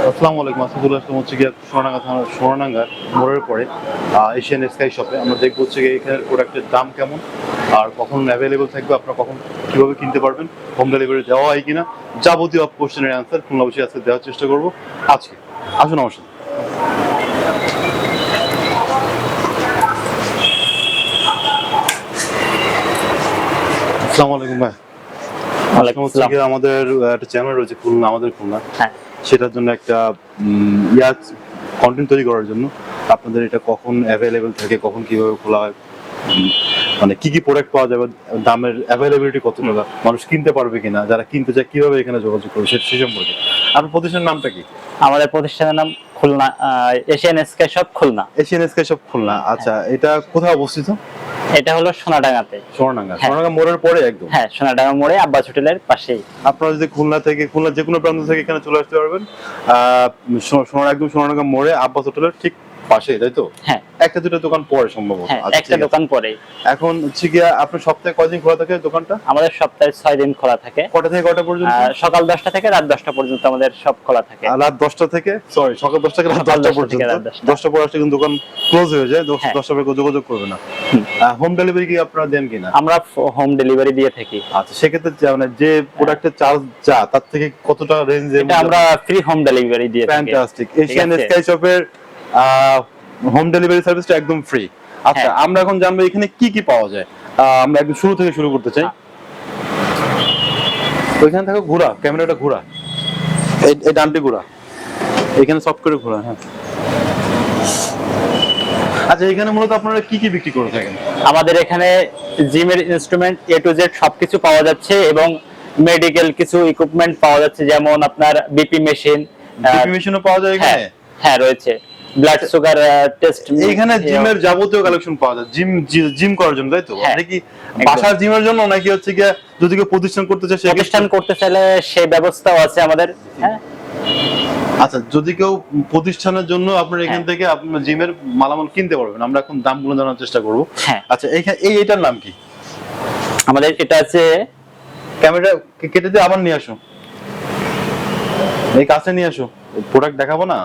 আসসালামু আলাইকুম। আসাদুল আসলাম হচ্ছে গিয়ে সোনাডাঙ্গা থানা সোনাডাঙ্গার মোড়ের পরে এশিয়ান স্কাই শপে আমরা দেখবো হচ্ছে গিয়ে এখানের প্রোডাক্টের দাম কেমন আর কখন অ্যাভেলেবল থাকবে, আপনারা কখন কীভাবে কিনতে পারবেন, হোম ডেলিভারি দেওয়া হয় কিনা, যাবতীয় কোশ্চেনের অ্যান্সার খুলনা বসে আজকে দেওয়ার চেষ্টা করবো। আজকে আসুন আমার সাথে। আসসালামু আলাইকুম ভাই। আমাদের একটা চ্যানেল রয়েছে খুলনা আমাদের খুলনা, সেটার জন্য একটা কন্টেন্ট তৈরি করার জন্য আপনাদের এটা কখন অ্যাভেলেবেল থাকে, কখন কিভাবে খোলা হয়, মানে কি কি প্রোডাক্ট পাওয়া যাবে, দামের অ্যাভেলেবিলিটি কত টাকা, মানুষ কিনতে পারবে কিনা, যারা কিনতে চায় কিভাবে এখানে যোগাযোগ করবে সে সম্পর্কে। আপনার প্রতিষ্ঠানের নামটা কি? আমাদের প্রতিষ্ঠানের নাম Khulna Asian Sky shop Khulna. Asian Sky shop Khulna. আচ্ছা, এটা কোথায় অবস্থিত? এটা হলো সোনাডাঙ্গাতে। সোনাডাঙ্গা মোড়ের পরে একদম। হ্যাঁ, সোনাডাঙ্গা মোড়ে আব্বাস হোটেলের পাশেই। আপনারা যদি খুলনা যে কোনো প্রান্ত থেকে এখানে চলে আসতে পারবেন, সোনাডাঙ্গা মোড়ে আব্বাস হোটেলের ঠিক পাশে, তাই তো? হ্যাঁ, একটা দুটো দোকান পরে সম্ভবত। একটা দোকান পরে। এখন হচ্ছে গিয়া আপনার সপ্তাহে কয়দিন খোলা থাকে দোকানটা? আমাদের সপ্তাহে 6 দিন খোলা থাকে। কটা থেকে কটা পর্যন্ত? সকাল 10টা থেকে রাত 10টা পর্যন্ত আমাদের সব খোলা থাকে। রাত 10টা থেকে সকাল 10টা থেকে রাত 10টা পর্যন্ত। 10টা পর আসলে কিন্তু দোকান ক্লোজ হয়ে যায়, 10টা পরে যোগাযোগ করবে না। হোম ডেলিভারি কি আপনারা দেন কিনা? আমরা হোম ডেলিভারি দিয়ে থাকি। আচ্ছা, সেক্ষেত্রে মানে যে প্রোডাক্টের চার্জ তার থেকে কতটা রেঞ্জে? এটা আমরা ফ্রি হোম ডেলিভারি দিয়ে থাকি। ফ্যান্টাস্টিক। এশিয়ান স্কাই শপের হোম ডেলিভারি সার্ভিসটা একদম ফ্রি। আচ্ছা, আমরা এখন জানবো এখানে কি কি পাওয়া যায়। আমরা একদম শুরু থেকে শুরু করতে চাই। ওইখানে থাকো, ঘোরা ক্যামেরাটা, ঘোরা এই ডানটি ঘোরা, এখানে সফট করে ঘোরা। হ্যাঁ, আচ্ছা, এখানে মূলত আপনারা কি কি বিক্রি করে থাকেন? আমাদের এখানে জিমের ইনস্ট্রুমেন্ট এ টু জেড সবকিছু পাওয়া যাচ্ছে এবং মেডিকেল কিছু ইকুইপমেন্ট পাওয়া যাচ্ছে, যেমন আপনার বিপি মেশিন। বিপি মেশিনও পাওয়া যায় এখানে? হ্যাঁ, রয়েছে। Blood sugar test. এখানে জিমের যাবতীয় কালেকশন পাওয়া যায়, জিম করার জন্য, তাই তো? মানে কি বাসার জিমের জন্য নাকি হচ্ছে কি যদি কেউ প্রতিষ্ঠান করতে চায়, প্রতিষ্ঠান করতে চাইলে সেই ব্যবস্থাও আছে আমাদের। হ্যাঁ, আচ্ছা, যদি কেউ প্রতিষ্ঠানের জন্য আপনার এখান থেকে আপনার জিমের মালামাল কিনতে পারবেন, আমরা এখন দামগুলো জানার চেষ্টা করব। আচ্ছা, এইটার নাম কি? আমাদের এটা আছে, ক্যামেরা কেটে দিয়ে আবার নিয়ে আসো, এই কাছে নিয়ে আসো, প্রোডাক্ট দেখাবো না।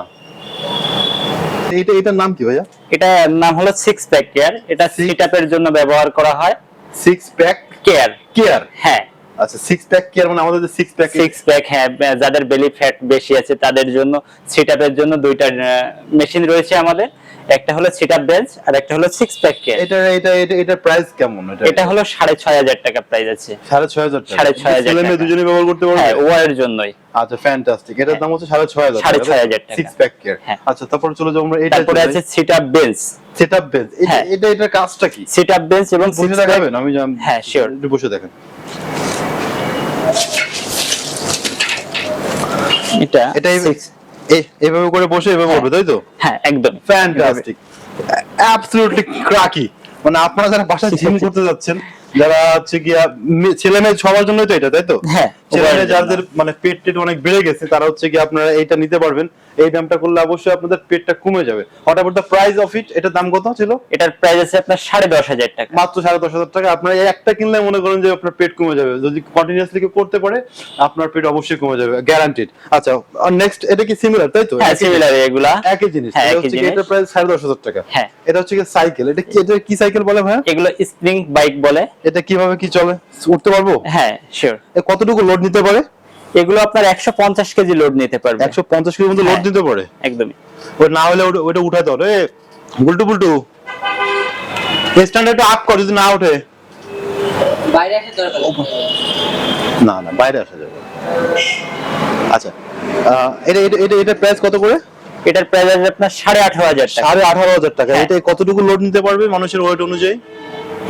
এটার নাম কি ভাইয়া? এটার নাম হলো 6 প্যাক কেয়ার। এটা সিটআপের জন্য ব্যবহার করা হয়। 6 প্যাক কেয়ার। হ্যাঁ, আচ্ছা, 6 প্যাক কেয়ার মানে আমাদের 6 প্যাক। হ্যাঁ, যাদের বেলি ফ্যাট বেশি আছে তাদের জন্য সিটআপের জন্য দুইটা মেশিন রয়েছে আমাদের। একটা হলো সিটআপ বেঞ্চ আর একটা হলো 6 প্যাক কেয়ার। এটা প্রাইস কেমন? এটা হলো 6,500 টাকা প্রাইস আছে। 6,500 টাকা। 6,500 ছেলে মেয়ে দুজনেই ব্যবহার করতে পারবে? হ্যাঁ, ওয়ার জন্যই। আচ্ছা, ফ্যান্টাস্টিক। এটার দাম হচ্ছে 6,500 টাকা। 6,500 টাকা 6 প্যাক কেয়ার। আচ্ছা, তারপর চলে যাও আমরা এটা। তারপরে আছে সিটআপ বেঞ্চ। এটার কাজটা কি? সিটআপ বেঞ্চ এবং বসে দেখাবেন? আমি হ্যাঁ, শিওর, একটু বসে দেখেন। এটা এইভাবে করে বসে এভাবে করবে, তাই তো? হ্যাঁ, একদম ফ্যান্টাস্টিক, অ্যাবসলিউটলি ক্রাকি। মানে আপনারা যারা বাসায় জিম করতে যাচ্ছেন, যারা হচ্ছে গিয়া ছেলে মেয়ে সবার জন্যই তো এটা, তাই তো? হ্যাঁ, ছেলে মেয়ে যাদের মানে পেট অনেক বেড়ে গেছে, তারা হচ্ছে কি আপনারা এইটা নিতে পারবেন। এই দামটা করলে অবশ্যই আপনাদের পেটটা কমে যাবে। What about the price of it? এটার দাম কত ছিল? এটার প্রাইস আছে আপনার 10,500 টাকা। মাত্র 10,500 টাকা। আপনারা এই একটা কিনলে মনে করেন যে আপনার পেট কমে যাবে। যদি কন্টিনিউয়াসলি কেউ করতে পারে, আপনার পেট অবশ্যই কমে যাবে, গ্যারান্টিড। আচ্ছা, নেক্সট, এটা কি সিমিলার, তাই তো? হ্যাঁ, সিমিলার, এগুলা একই জিনিস। এটার প্রাইস 10,500 টাকা। হ্যাঁ, এটা হচ্ছে কি সাইকেল। এটা কি সাইকেল বলে ভাই? এগুলো স্প্রিং বাইক বলে। এটা কিভাবে কি চলে, উঠতে পারবো? হ্যাঁ, শিওর। কতটুকু লোড নিতে পারে? এগুলো আপনার 150 কেজি লোড নিতে পারবে। 150 কেজির মধ্যে লোড নিতে পারে? একদমই। ওই না হলে ওটা উঠাতে হবে। বুলটু স্ট্যান্ডার্ড আপ কর, যদি না ওঠে বাইরে আসা দরকার না, বাইরে আসা যাবে। আচ্ছা, এটা প্রাইস কত করে? এটার প্রাইস আছে আপনার 18,500 টাকা। 18,500 টাকা। এটা কতটুকু লোড নিতে পারবে মানুষের ওয়েট অনুযায়ী?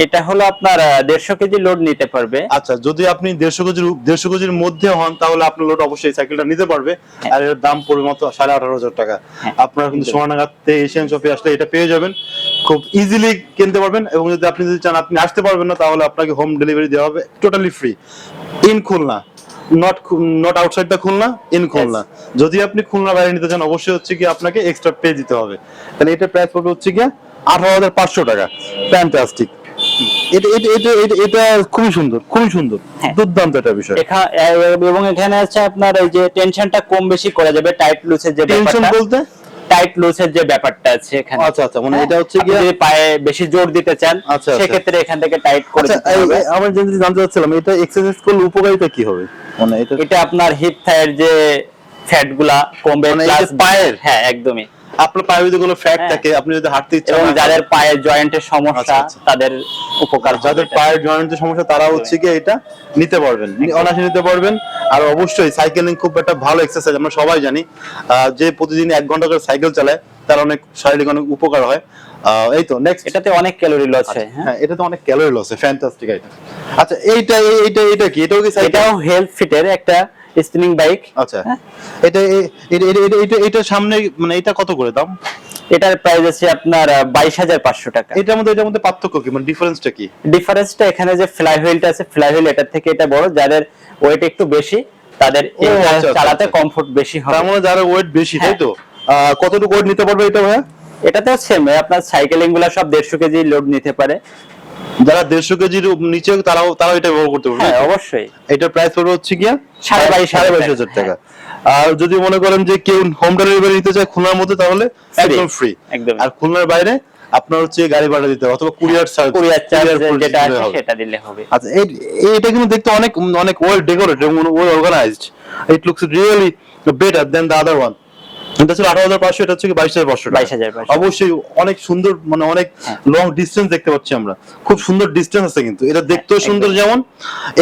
এটা হলো আপনার 150 কেজি লোড নিতে পারবে। আচ্ছা, যদি আপনি 150 কেজির মধ্যে হন, তাহলে আপনার লোড অবশ্যই সাইকেলটা নিতে পারবে। আর এর দাম পড়বে মাত্র 18,500 টাকা। আপনারা কিন্তু সোনাডাঙ্গাতে এশিয়ান শপে আসলে এটা পেয়ে যাবেন, খুব ইজিলি কিনতে পারবেন। এবং যদি আপনি চান আপনি আসতে পারবেন না, তাহলে আপনাকে হোম ডেলিভারি দেওয়া হবে totally free in Khulna, not outside the Khulna, in Khulna. যদি আপনি খুলনা বাইরে নিতে চান, অবশ্যই হচ্ছে কি আপনাকে এক্সট্রা পে দিতে হবে। তাহলে এটার প্রাইস পড়বে হচ্ছে কি 18,500 টাকা। ফ্যান্টাস্টিক। এটা এটা এটা এটা- এটা খুবই সুন্দর, খুবই সুন্দর, হ্যাঁ। দুর্দান্ত একটা বিষয়। এবং এখানে আছে আপনার এই যে টেনশনটা কম বেশি করা যাবে, টাইট লুজের যে টেনশন ব্যাপারটা, বলতে টাইট লুজের যে ব্যাপারটা আছে এখানে। আচ্ছা আচ্ছা, মানে হ্যাঁ, এটা হচ্ছে আপনি গিয়ে যদি পায়ে বেশি জোর দিতে চান আচ্ছা, আচ্ছা। সেক্ষেত্রে এখান থেকে টাইট করে আচ্ছা, দিতে হবে। আমার যেটা জানতে চাচ্ছিলাম, এটা এক্সারসাইজ করলে উপকারিতা কি হবে? মানে এটা এটা আপনার হিপ থাইয়ের যে ফ্যাট গুলা কমবে, মানে এই যে প্লাস পায়ের? হ্যাঁ একদমই। আপনার পায়ে যদি কোনো ফ্যাট হ্যাঁ। থাকে, আপনি যদি হাঁটতে ইচ্ছা এবং না যাদের করে, পায়ের জয়েন্টের সমস্যা আচ্ছা, আচ্ছা। তাদের উপকার হবে যাদের এটা। পায়ের জয়েন্টের সমস্যা, তারা হচ্ছে কি এটা নিতে পারবেন, অনায়াসে নিতে পারবেন। আর অবশ্যই সাইকেলিং খুব একটা ভালো এক্সারসাইজ, আমরা সবাই জানি। যে প্রতিদিন 1 ঘন্টা করে সাইকেল চালায় তার অনেক শারীরিক অনেক উপকার হয়। এই তো নেক্সট, এটাতে অনেক ক্যালোরি লস হয়। হ্যাঁ, হ্যাঁ, এটা তো অনেক ক্যালোরি লস, ফ্যান্টাস্টিক এটা। আচ্ছা, এইটা এইটা এটা কি? এটাও কি সাইকেল? এটাও হেলথ ফিটের একটা স্পিনিং বাইক। আচ্ছা, এটা এটা সামনে, মানে এটা কত করে দাম? এটার প্রাইস আছে আপনার 22,500 টাকা। এটার মধ্যে পার্থক্য কি, মানে ডিফারেন্সটা কি? ডিফারেন্সটা এখানে যে ফ্লাই হুইলটা আছে, ফ্লাই হুইল এটার থেকে এটা বড়, যাদের ওয়েট একটু বেশি তাদের ও, এটা আচ্ছা, আচ্ছা, চালাতে আচ্ছা। কমফোর্ট বেশি হবে। তার মানে যারা ওয়েট বেশি, তাই হ্যাঁ। তো? কতটুকু ওয়েট নিতে পারবে এটা ভাইয়া? এটাতেও সেম, আপনার সাইকেলিং গুলা সব 150 কেজি লোড নিতে পারে। যারা 150 কেজির নিচে, তারাও এটা ব্যবহার করতে পারবে। হ্যাঁ অবশ্যই। এটার প্রাইস পড়বে হচ্ছে গিয়া 22,500 টাকা। আর যদি মনে করেন যে কেউ হোম ডেলিভারি নিতে চায় খুলনার মধ্যে, তাহলে একদম ফ্রি। একদম। আর খুলনার বাইরে আপনার হচ্ছে গাড়ি ভাড়া দিতে হবে, অথবা কুরিয়ার চার্জ, কুরিয়ার চার্জ যেটা আছে সেটা দিলে হবে। আচ্ছা, এটা কিন্তু দেখতে অনেক অনেক ওয়েল ডেকোরেটেড এবং well organised. It looks really better than the other one. এটা ছিল 18,500, এটা হচ্ছে 22,500 টাকা। 22,500 অবশ্যই অনেক সুন্দর, মানে অনেক লং ডিসটেন্স দেখতে পাচ্ছি আমরা, খুব সুন্দর ডিসটেন্স আছে কিন্তু। এটা দেখতেও সুন্দর, যেমন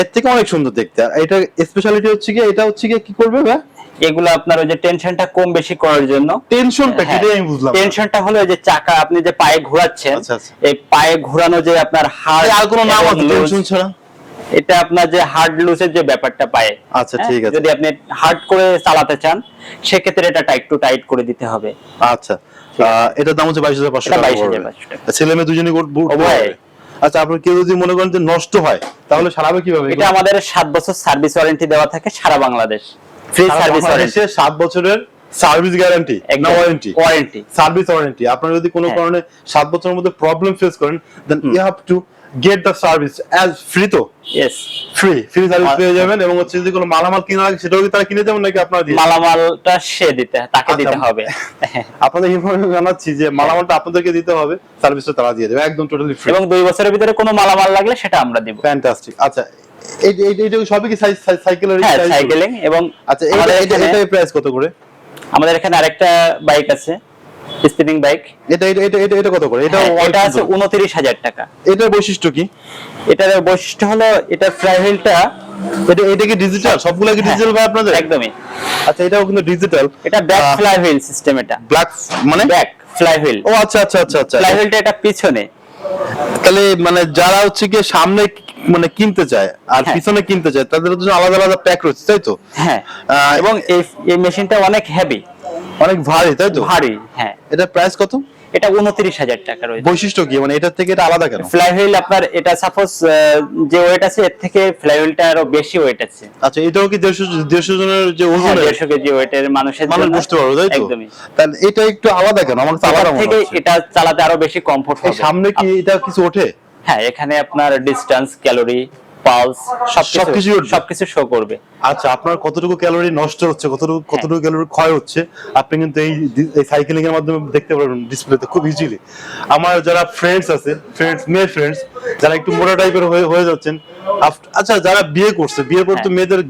এর থেকে অনেক সুন্দর দেখতে। আর এটা স্পেশালিটি হচ্ছে কি, এটা হচ্ছে কি কি করবে ভাই? এগুলো আপনার ওই যে টেনশনটা কম বেশি করার জন্য। টেনশনটা কি, হ্যাঁ, এটাই আমি বুঝলাম না। টেনশনটা হলো ওই যে চাকা আপনি যে পায়ে ঘোরাচ্ছেন, আচ্ছা, আচ্ছা। এই পায়ে ঘোরানো যে আপনার হার্ড, আর কোনো নাম আছে টেনশন ছাড়া? এটা আপনার যে হার্ড লুজের যে ব্যাপারটা পায়ে। আচ্ছা, হ্যাঁ, ঠিক আছে। যদি আপনি হার্ড করে চালাতে চান সেক্ষেত্রে এটা টাইট করে দিতে হবে। আচ্ছা, এটার দাম হচ্ছে 22,500 এটা টাকা। 22,500 টাকা। ছেলে মেয়ে দুজনেই বুট উভয়। আচ্ছা, আপনার কেউ যদি মনে করেন যে নষ্ট হয়, তাহলে সারাবে কিভাবে? এটা আমাদের 7 বছর সার্ভিস ওয়ারেন্টি দেওয়া থাকে সারা বাংলাদেশ, ফ্রি সার্ভিস ওয়ারেন্টি। 7 বছরের সার্ভিস গ্যারান্টি না ওয়ারেন্টি? Warranty, service warranty. আপনারা যদি কোনো হ্যাঁ। কারণে 7 বছরের মধ্যে প্রবলেম ফেস করেন, then you have to get the service as free. তো ইয়েস, ফ্রি সার্ভিস পেয়ে যাবেন। এবং হচ্ছে যদি কোনো মালামাল কিনা লাগে, সেটাও কি তারা কিনে দেবেন নাকি আপনারা দিয়ে? মালামালটা তাকে আচ্ছা। দিতে হবে। আপনাদের ইনফরমেশন জানাচ্ছি যে মালামালটা আপনাদেরকে দিতে হবে, সার্ভিসটা তারা দিয়ে দেবে একদম টোটালি ফ্রি। এবং 2 বছরের ভিতরে কোনো মালামাল লাগলে সেটা আমরা দিব। ফ্যান্টাস্টিক। আচ্ছা, এইটা সবই কি সাইকেলের? হ্যাঁ, সাইকেলিং। এবং আচ্ছা, আমাদের এখানে এটার প্রাইস কত করে? আমাদের এখানে আরেকটা বাইক আছে, স্পিনিং বাইক। এটা কত করে? এটা এটা আছে 29,000 টাকা। এটার বৈশিষ্ট্য কি? এটার বৈশিষ্ট্য হলো এটার ফ্লাই হুইলটা, এটা কি ডিজিটাল? সবগুলা কি ডিজিটাল ভাই আপনাদের? একদমই। আচ্ছা, এটাও কিন্তু ডিজিটাল। এটা ব্যাক ফ্লাই হুইল সিস্টেম। এটা ব্ল্যাক, মানে ব্যাক ফ্লাই হুইল। ও আচ্ছা আচ্ছা আচ্ছা আচ্ছা। ফ্লাই হুইলটা এটা পিছনে। তাহলে মানে যারা হচ্ছে কি সামনে মানে কিনতে চায় আর হ্যাঁ। পিছনে কিনতে চায়, তাদের জন্য আলাদা আলাদা প্যাক রয়েছে, তাই তো? হ্যাঁ, এবং এবং এই মেশিনটা অনেক হেভি, অনেক ভারী, তাই তো? ভারী। হ্যাঁ, এটার প্রাইস কত? এটা 29,000 টাকা রয়েছে। বৈশিষ্ট্য কি, মানে এটার থেকে এটা আলাদা কেন? ফ্লাই হুইল আপনার এটা সাপোজ যে ওয়েট আছে এর থেকে ফ্লাই হুইলটা আরো বেশি ওয়েট আছে। আচ্ছা, এটাও কি 150 জনের যে হ্যাঁ, ওজন, 150 কেজি ওয়েটের মানুষের মানুষ জন্য বুঝতে পারবে, তাই তো? একদমই। তাহলে এটা একটু আলাদা কেন? আমার তো এটার আলাদা মনে থেকে হচ্ছে। এটা চালাতে আরো বেশি কমফোর্ট এই হবে। সামনে কি এটা কিছু ওঠে? হ্যাঁ, এখানে আপনার ডিসটেন্স, ক্যালোরি, পালস সবকিছু শো করবে। আচ্ছা, আপনার কতটুকু ক্যালোরি নষ্ট হচ্ছে, কতটুকু ক্যালোরি ক্ষয় হচ্ছে, আপনি কিন্তু এই সাইকেলিং এর মাধ্যমে দেখতে পারবেন ডিসপ্লেতে খুব ইজিলি। আমার যারা ফ্রেন্ডস আছে, মেয়ে ফ্রেন্ডস যারা একটু মোটা টাইপের হয়ে যাচ্ছেন, আচ্ছা যারা বিয়ে করছে, বিয়ের পর তো মেয়েদের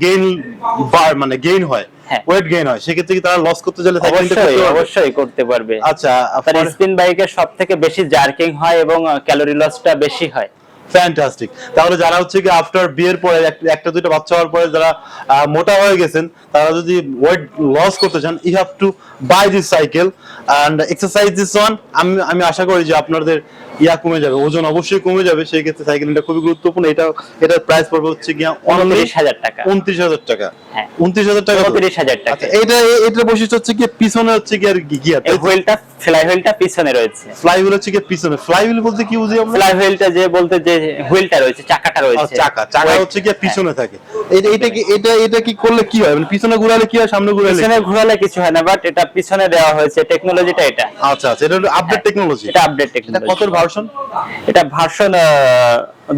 মানে গেইন হয়, হ্যাঁ। ওয়েট গেইন হয়, সেক্ষেত্রে কি তারা লস করতে চাইলে সাইকেলিংটা করতে পারবে? অবশ্যই করতে পারবে। আচ্ছা, আপনার স্পিন বাইকের সবথেকে বেশি জার্কিং হয় এবং ক্যালোরি লসটা বেশি হয়। ফ্যান্টাস্টিক। তাহলে যারা হচ্ছে কি আফটার বিয়ের পরে একটা দুইটা বাচ্চা হওয়ার পরে যারা মোটা হয়ে গেছেন, তারা যদি ওয়েট লস করতে চান, you have to buy this cycle and exercise this one. আমি আশা করি যে আপনাদের কমে যাবে, ওজন অবশ্যই কমে যাবে। সেই ক্ষেত্রে সাইকেলটা খুবই গুরুত্বপূর্ণ। এটার প্রাইস পড়বে হচ্ছে গিয়া 29,000 টাকা। 29,000 টাকা। হ্যাঁ, 29,000 টাকা। 29,000 টাকা। আচ্ছা, এটার বৈশিষ্ট্য হচ্ছে কি পিছনে হচ্ছে কি আর গিয়ার, এই হুইলটা, ফ্লাই হুইলটা পিছনে রয়েছে। ফ্লাই হুইল হচ্ছে কি পিছনে। ফ্লাই হুইল বলতে কি বুঝি আমরা? ফ্লাই হুইলটা বলতে যে হুইলটা রয়েছে, চাকাটা রয়েছে, চাকা হচ্ছে কি পিছনে থাকে। এটা কি করলে কি হয়, মানে পিছনে ঘোরালে কি হয়, সামনে ঘোরালে? পিছনে ঘোরালে কিছু হয় না, বাট এটা পিছনে দেওয়া হয়েছে টেকনোলজিটা এটা। আচ্ছা, এটা হলো আপডেট টেকনোলজি। এটা আপডেট টেকনোলজি। কত ভার্সন ভার্সন? এটা ভার্সন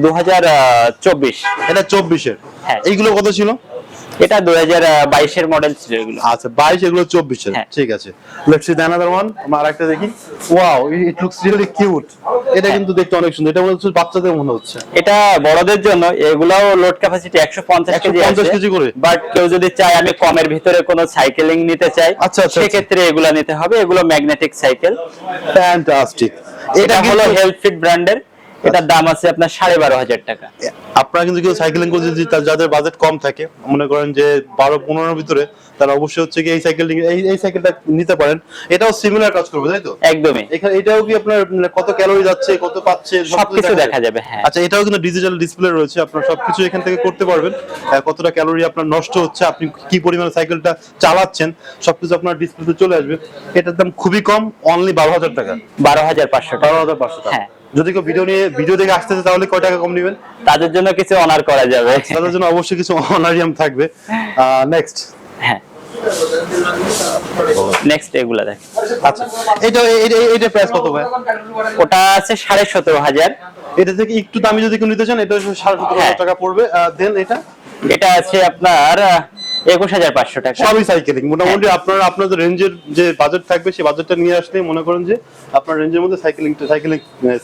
2024। এটা 24-এর। হ্যাঁ। এইগুলো কত ছিল? এটা 2022-এর মডেল ছিল এগুলো। আচ্ছা 22, এগুলো 24-এর। হ্যাঁ। ঠিক আছে, let's see the another one. আমরা আরেকটা দেখি। ওয়াও, ইট লুকস রিয়েলি কিউট। এটা কিন্তু দেখতে অনেক সুন্দর। এটা মনে হচ্ছে বাচ্চাদের মনে হচ্ছে। এটা বড়দের জন্য। এগুলাও লোড ক্যাপাসিটি 150 কেজি 150 আছে। কেজি করে। বাট কেউ যদি চায় আমি কমের ভিতরে কোনো সাইকেলিং নিতে চাই, আচ্ছা, আচ্ছা, সেক্ষেত্রে এগুলা নিতে হবে। এগুলো ম্যাগনেটিক সাইকেল। ফ্যান্টাস্টিক। এটা হলো হেলথ ফিট ব্র্যান্ডের। এটার দাম আছে আপনার 12,500 টাকা। আপনারা কিন্তু কেউ সাইকেলিং করতে যদি যাদের বাজেট কম থাকে, মনে করেন যে 12-15 ভিতরে, তারা অবশ্যই হচ্ছে কি এই সাইকেলিং এই সাইকেলটা নিতে পারেন। এটাও সিমিলার কাজ করবে, তাই তো? একদমই। এখানে এটাও কি আপনার মানে কত ক্যালোরি যাচ্ছে, কত পাচ্ছে, সবকিছু দেখা যাবে। হ্যাঁ। আচ্ছা, এটাও কিন্তু ডিজিটাল ডিসপ্লে রয়েছে, আপনারা সবকিছু এখান থেকে করতে পারবেন। কতটা ক্যালোরি আপনার নষ্ট হচ্ছে, আপনি কি পরিমাণে সাইকেলটা চালাচ্ছেন, সবকিছু আপনার ডিসপ্লেতে চলে আসবে। এটার দাম খুবই কম, অনলি 12,000 টাকা। 12,500 টাকা। 12,500 টাকা। হ্যাঁ। যদি কেউ ভিডিও দেখে আসতেছে তাহলে কয় টাকা কম নেবেন? তাদের জন্য কিছু অনার করা যাবে। তাদের জন্য অবশ্যই কিছু অনারিয়াম থাকবে। নেক্সট। হ্যাঁ, নেক্সট এগুলা দেখ। আচ্ছা, এটা প্রাইস কত ভাই? ওটা আছে 17,500। এটা থেকে একটু দামি যদি কেউ নিতে চান, এটা 17,500 টাকা পড়বে। দেন এটা আছে আপনার 21,500 টাকা। সবই সাইকেলিং মোটামুটি। আপনারা আপনাদের রেঞ্জের যে বাজেট থাকবে সেই বাজেটটা নিয়ে আসলে মনে করেন যে আপনার রেঞ্জের মধ্যে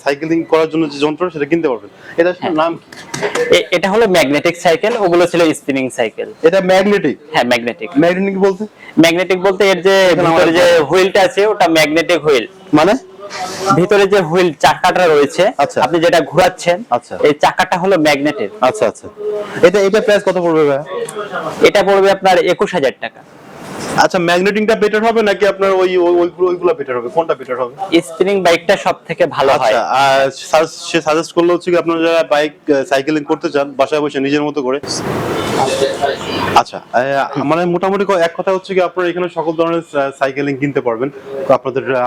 সাইকেলিং করার জন্য যে যন্ত্র সেটা কিনতে পারবেন। এটা নাম কি? এটা হলো ম্যাগনেটিক সাইকেল। ওগুলো ছিল স্পিনিং সাইকেল। এটা ম্যাগনেটিক? হ্যাঁ, ম্যাগনেটিক। ম্যাগনেটিক বলতে? ম্যাগনেটিক বলতে এর যে ভিতরে যে হুইলটা আছে ওটা ম্যাগনেটিক হুইল। মানে ভিতরে যে হুইল চাকাটা রয়েছে, আচ্ছা। আপনি যেটা ঘোরাচ্ছেন, আচ্ছা। এই চাকাটা হলো ম্যাগনেটের। আচ্ছা আচ্ছা। এটা প্রাইস কত পড়বে ভাই? এটা পড়বে আপনার 21,000 টাকা। আচ্ছা, ম্যাগনেটিংটা বেটার হবে নাকি আপনার ওইগুলো বেটার হবে? কোনটা বেটার হবে? স্পিনিং বাইকটা সবথেকে ভালো হয়। আচ্ছা, সে সাজেস্ট করলো হচ্ছে কি আপনারা যারা বাইক সাইকেলিং করতে চান বাসায় বসে নিজের মতো করে। আচ্ছা, মানে মোটামুটি এক কথা হচ্ছে কি আপনারা এখানে সকল ধরনের সাইকেলিং কিনতে পারবেন।